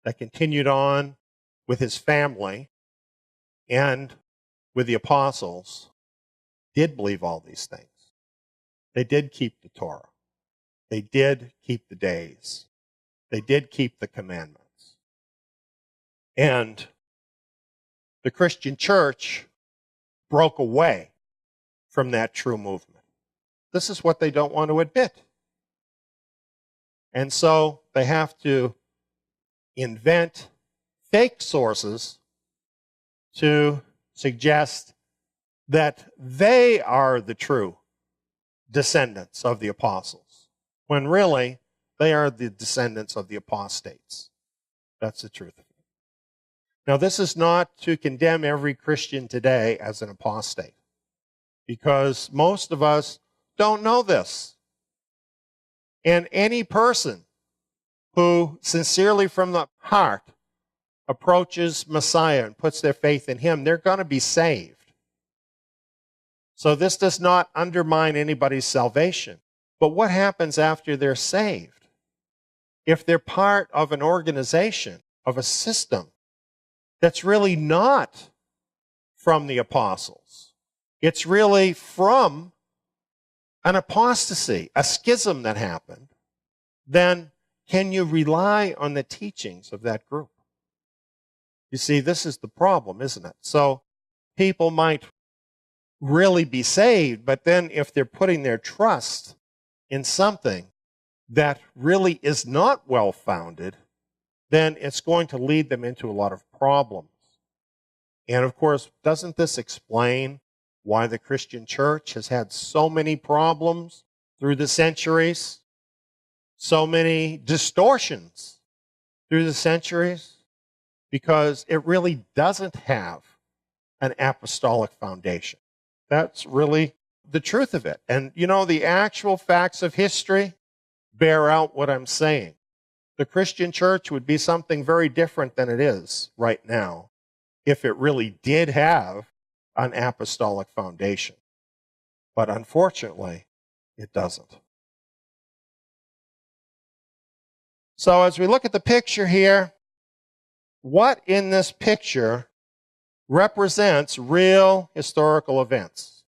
A: that continued on with his family and with the apostles, did believe all these things. They did keep the Torah. They did keep the days. They did keep the commandments. And the Christian church broke away from that true movement. This is what they don't want to admit. And so they have to invent fake sources to suggest that they are the true descendants of the apostles, when really they are the descendants of the apostates. That's the truth of it. Now, this is not to condemn every Christian today as an apostate, because most of us don't know this. And any person who sincerely from the heart approaches Messiah and puts their faith in him, they're going to be saved. So this does not undermine anybody's salvation. But what happens after they're saved? If they're part of an organization, of a system that's really not from the apostles, it's really from an apostasy, a schism that happened, then can you rely on the teachings of that group? You see, this is the problem, isn't it? So people might really be saved, but then if they're putting their trust in something that really is not well-founded, then it's going to lead them into a lot of problems. And of course, doesn't this explain why the Christian church has had so many problems through the centuries? So many distortions through the centuries? Because it really doesn't have an apostolic foundation. That's really the truth of it. And you know, the actual facts of history bear out what I'm saying. The Christian church would be something very different than it is right now if it really did have an apostolic foundation. But unfortunately, it doesn't. So as we look at the picture here, what in this picture represents real historical events?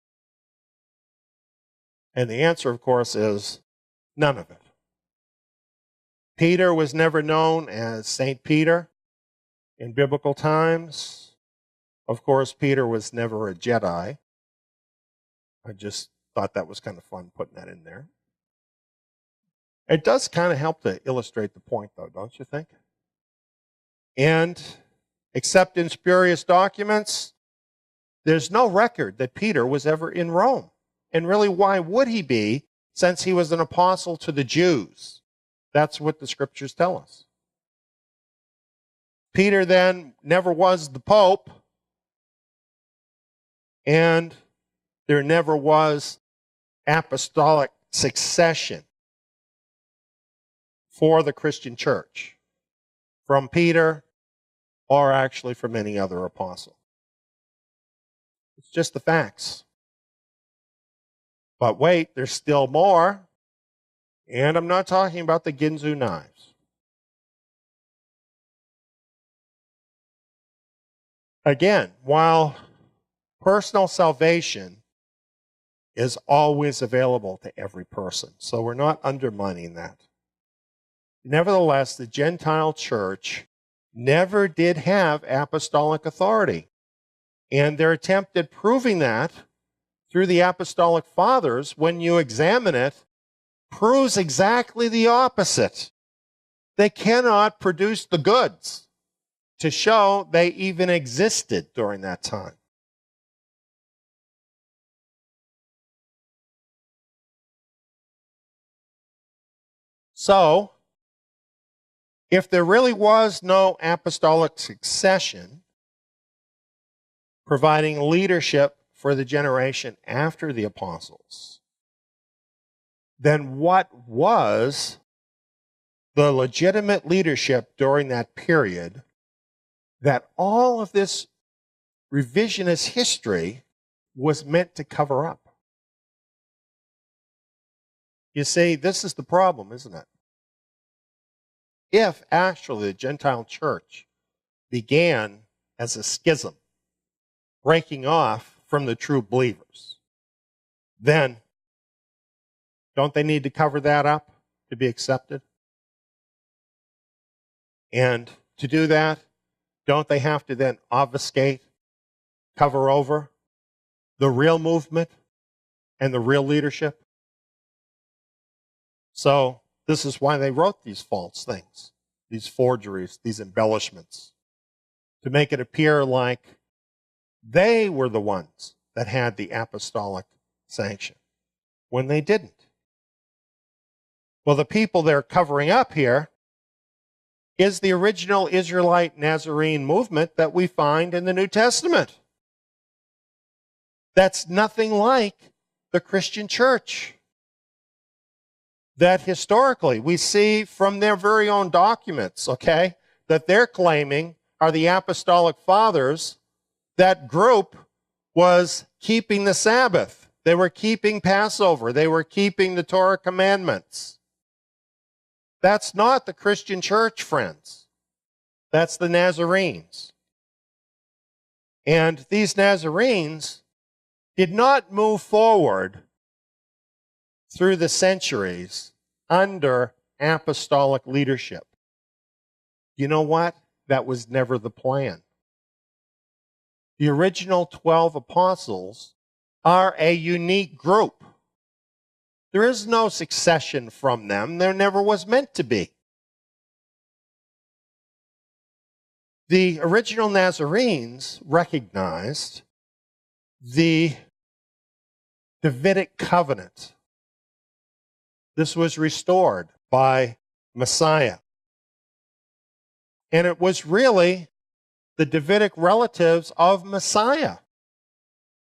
A: And the answer, of course, is none of it. Peter was never known as St. Peter in biblical times. Of course, Peter was never a Jedi. I just thought that was kind of fun putting that in there. It does kind of help to illustrate the point, though, don't you think? And except in spurious documents, there's no record that Peter was ever in Rome. And really, why would he be, since he was an apostle to the Jews? That's what the scriptures tell us. Peter then never was the Pope, and there never was apostolic succession for the Christian church from Peter or actually from any other apostle. It's just the facts. But wait, there's still more. And I'm not talking about the Ginsu knives. Again, while personal salvation is always available to every person, so we're not undermining that. Nevertheless, the Gentile church never did have apostolic authority. And their attempt at proving that through the apostolic fathers, when you examine it, proves exactly the opposite. They cannot produce the goods to show they even existed during that time. So, if there really was no apostolic succession, providing leadership for the generation after the apostles, then what was the legitimate leadership during that period that all of this revisionist history was meant to cover up? You see, this is the problem, isn't it? If actually the Gentile church began as a schism, breaking off from the true believers, then don't they need to cover that up to be accepted? And to do that, don't they have to then obfuscate, cover over the real movement and the real leadership? So this is why they wrote these false things, these forgeries, these embellishments, to make it appear like they were the ones that had the apostolic sanction, when they didn't. Well, the people they're covering up here is the original Israelite Nazarene movement that we find in the New Testament. That's nothing like the Christian church. that historically we see from their very own documents, okay, that they're claiming are the apostolic fathers. That group was keeping the Sabbath. They were keeping Passover. They were keeping the Torah commandments. That's not the Christian church, friends. That's the Nazarenes. And these Nazarenes did not move forward through the centuries under apostolic leadership. You know what? That was never the plan. The original 12 apostles are a unique group. There is no succession from them. There never was meant to be. The original Nazarenes recognized the Davidic covenant. This was restored by Messiah. And it was really the Davidic relatives of Messiah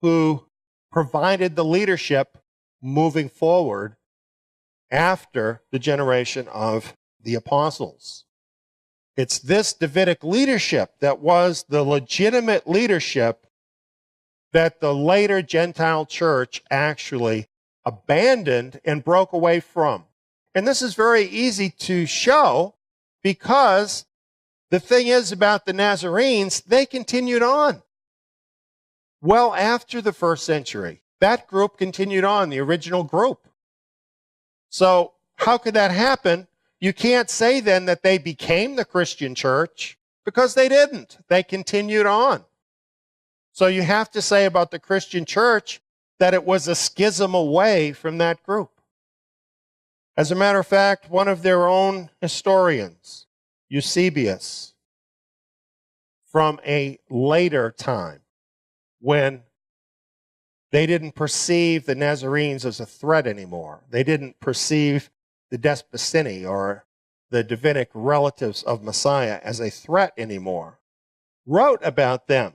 A: who provided the leadership moving forward after the generation of the apostles. It's this Davidic leadership that was the legitimate leadership that the later Gentile church actually abandoned and broke away from. And this is very easy to show because the thing is about the Nazarenes, they continued on. Well after the first century, that group continued on, the original group. So how could that happen? You can't say then that they became the Christian church because they didn't. They continued on. So you have to say about the Christian church that it was a schism away from that group. As a matter of fact, one of their own historians, Eusebius, from a later time when they didn't perceive the Nazarenes as a threat anymore. They didn't perceive the Despacini or the Davidic relatives of Messiah as a threat anymore, wrote about them.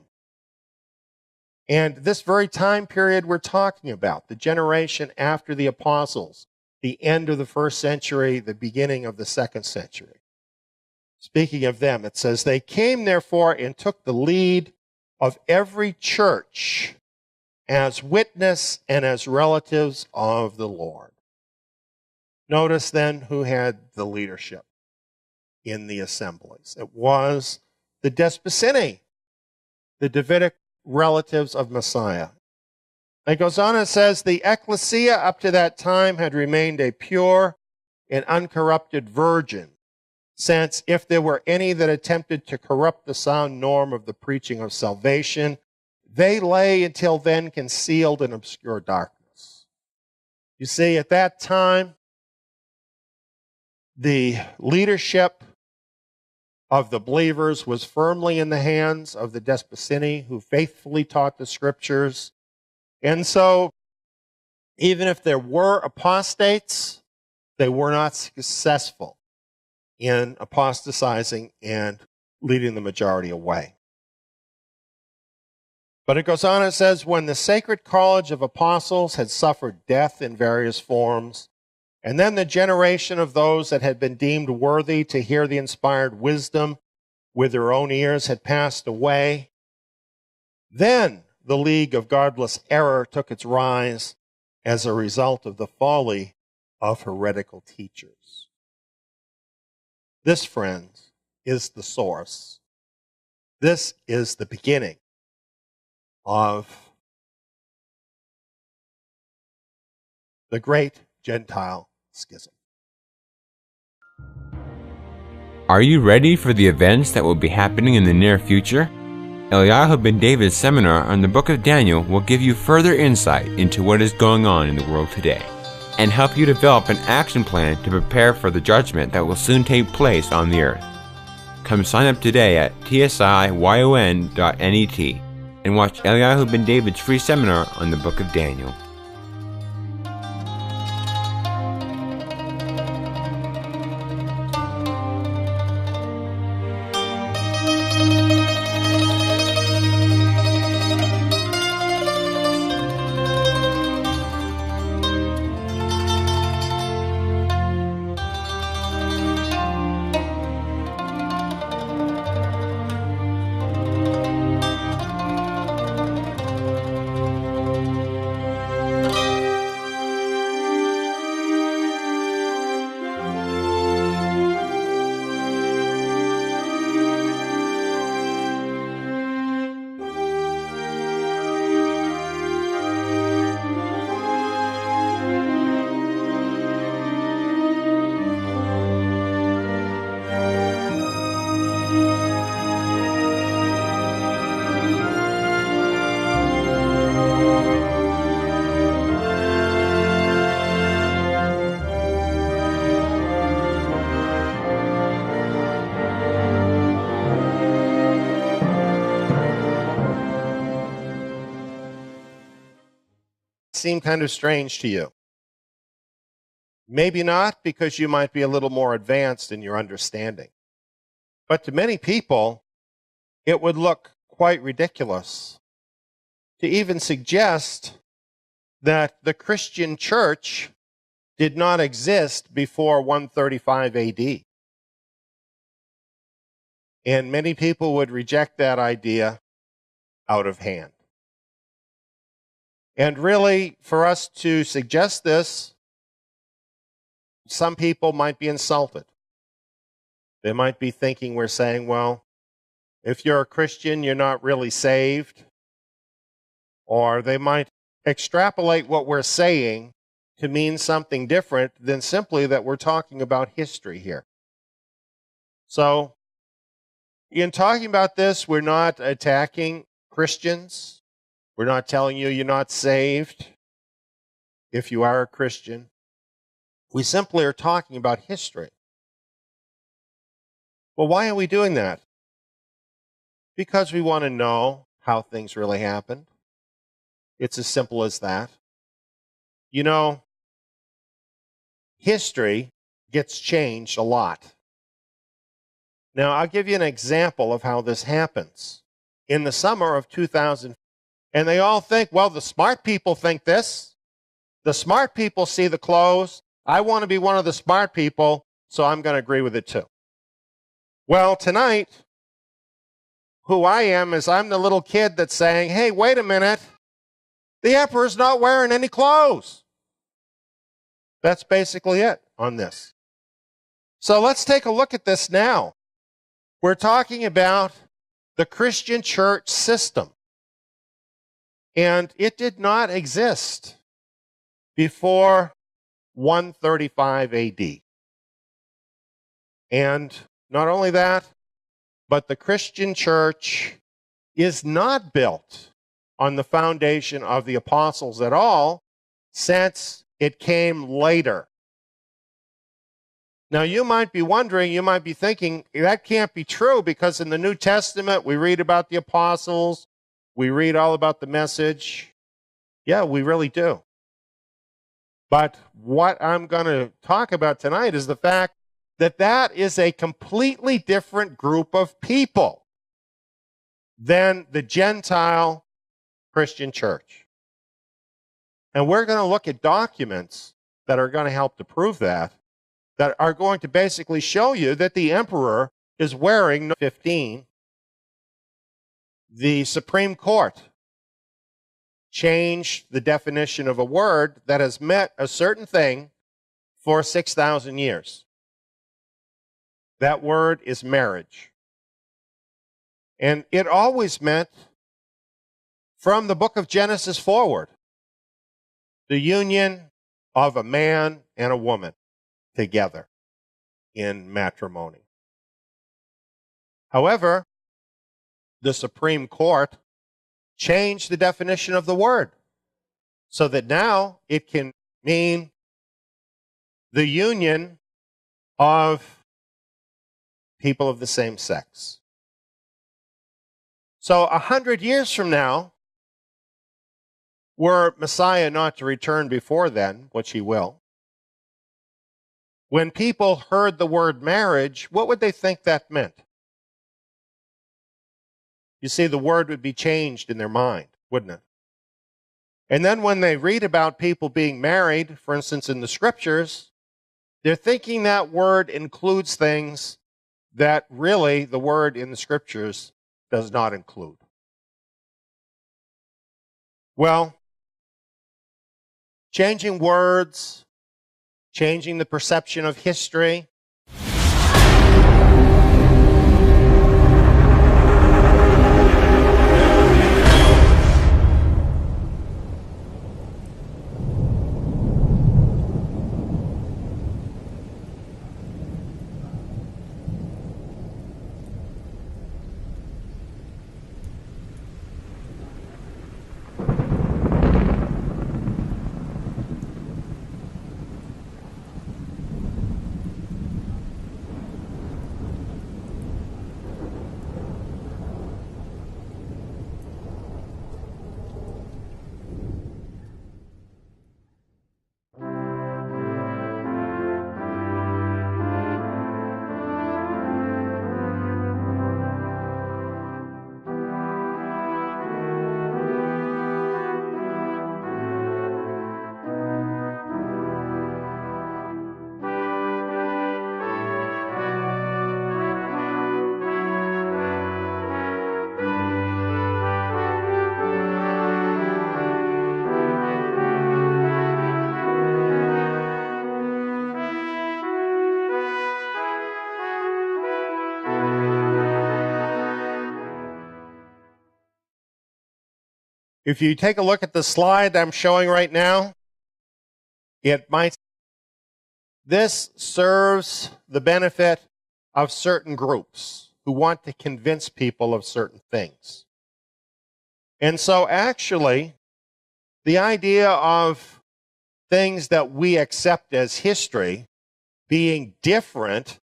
A: And this very time period we're talking about, the generation after the apostles, the end of the first century, the beginning of the second century. Speaking of them, it says, they came therefore and took the lead of every church as witness and as relatives of the Lord. Notice then who had the leadership in the assemblies. It was the Despacini, the Davidic relatives of Messiah. It goes on and says, the ecclesia up to that time had remained a pure and uncorrupted virgin, since if there were any that attempted to corrupt the sound norm of the preaching of salvation, they lay until then concealed in obscure darkness. You see, at that time, the leadership of the believers was firmly in the hands of the Despacini, who faithfully taught the scriptures. And so, even if there were apostates, they were not successful in apostatizing and leading the majority away. But it goes on and says, when the sacred college of apostles had suffered death in various forms, and then the generation of those that had been deemed worthy to hear the inspired wisdom with their own ears had passed away, then the league of godless error took its rise as a result of the folly of heretical teachers. This, friends, is the source. This is the beginning of the great Gentile schism.
B: Are you ready for the events that will be happening in the near future? Eliyahu ben David's seminar on the book of Daniel will give you further insight into what is going on in the world today and help you develop an action plan to prepare for the judgment that will soon take place on the earth. Come sign up today at tsiyon.net and watch Eliyahu ben David's free seminar on the book of Daniel.
A: seem kind of strange to you. Maybe not, because you might be a little more advanced in your understanding. But to many people, it would look quite ridiculous to even suggest that the Christian church did not exist before 135 AD. And many people would reject that idea out of hand. And really, for us to suggest this, some people might be insulted. They might be thinking we're saying, well, if you're a Christian, you're not really saved. Or they might extrapolate what we're saying to mean something different than simply that we're talking about history here. So, in talking about this, we're not attacking Christians. We're not telling you you're not saved if you are a Christian. We simply are talking about history. Well, why are we doing that? Because we want to know how things really happened. It's as simple as that. You know, history gets changed a lot. Now, I'll give you an example of how this happens. In the summer of 2000, and they all think, well, the smart people think this. The smart people see the clothes. I want to be one of the smart people, so I'm going to agree with it too. Well, tonight, who I am is I'm the little kid that's saying, hey, wait a minute. The emperor's not wearing any clothes. That's basically it on this. So let's take a look at this now. We're talking about the Christian church system. And it did not exist before 135 AD. And not only that, but the Christian church is not built on the foundation of the apostles at all, since it came later. Now, you might be wondering, you might be thinking, that can't be true, because in the New Testament, we read about the apostles, we read all about the message. Yeah, we really do. But what I'm going to talk about tonight is the fact that that is a completely different group of people than the Gentile Christian church. And we're going to look at documents that are going to help to prove that are going to basically show you that the emperor is wearing 15. The Supreme Court changed the definition of a word that has meant a certain thing for 6,000 years. That word is marriage. And it always meant, from the book of Genesis forward, the union of a man and a woman together in matrimony. However, the Supreme Court changed the definition of the word so that now it can mean the union of people of the same sex. So 100 years from now, were Messiah not to return before then, which he will, when people heard the word marriage, what would they think that meant? You see, the word would be changed in their mind, wouldn't it? And then when they read about people being married, for instance, in the scriptures, they're thinking that word includes things that really the word in the scriptures does not include. Well, changing words, changing the perception of history. If you take a look at the slide I'm showing right now, this serves the benefit of certain groups who want to convince people of certain things. And so actually, the idea of things that we accept as history being different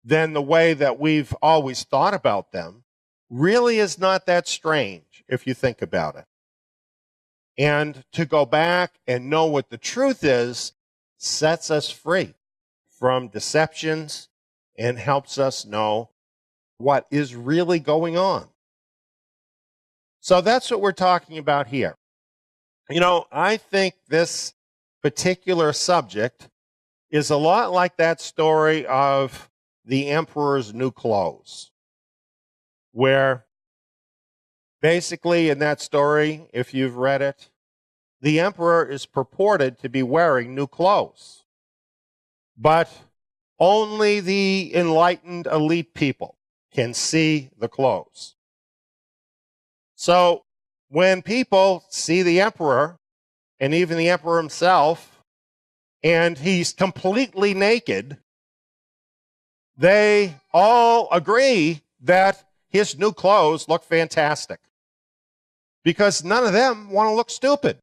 A: than the way that we've always thought about them really is not that strange if you think about it. And to go back and know what the truth is sets us free from deceptions and helps us know what is really going on. So that's what we're talking about here. You know, I think this particular subject is a lot like that story of the emperor's new clothes, where basically in that story, if you've read it, the emperor is purported to be wearing new clothes. But only the enlightened elite people can see the clothes. So when people see the emperor, and even the emperor himself, and he's completely naked, they all agree that his new clothes look fantastic. Because none of them want to look stupid.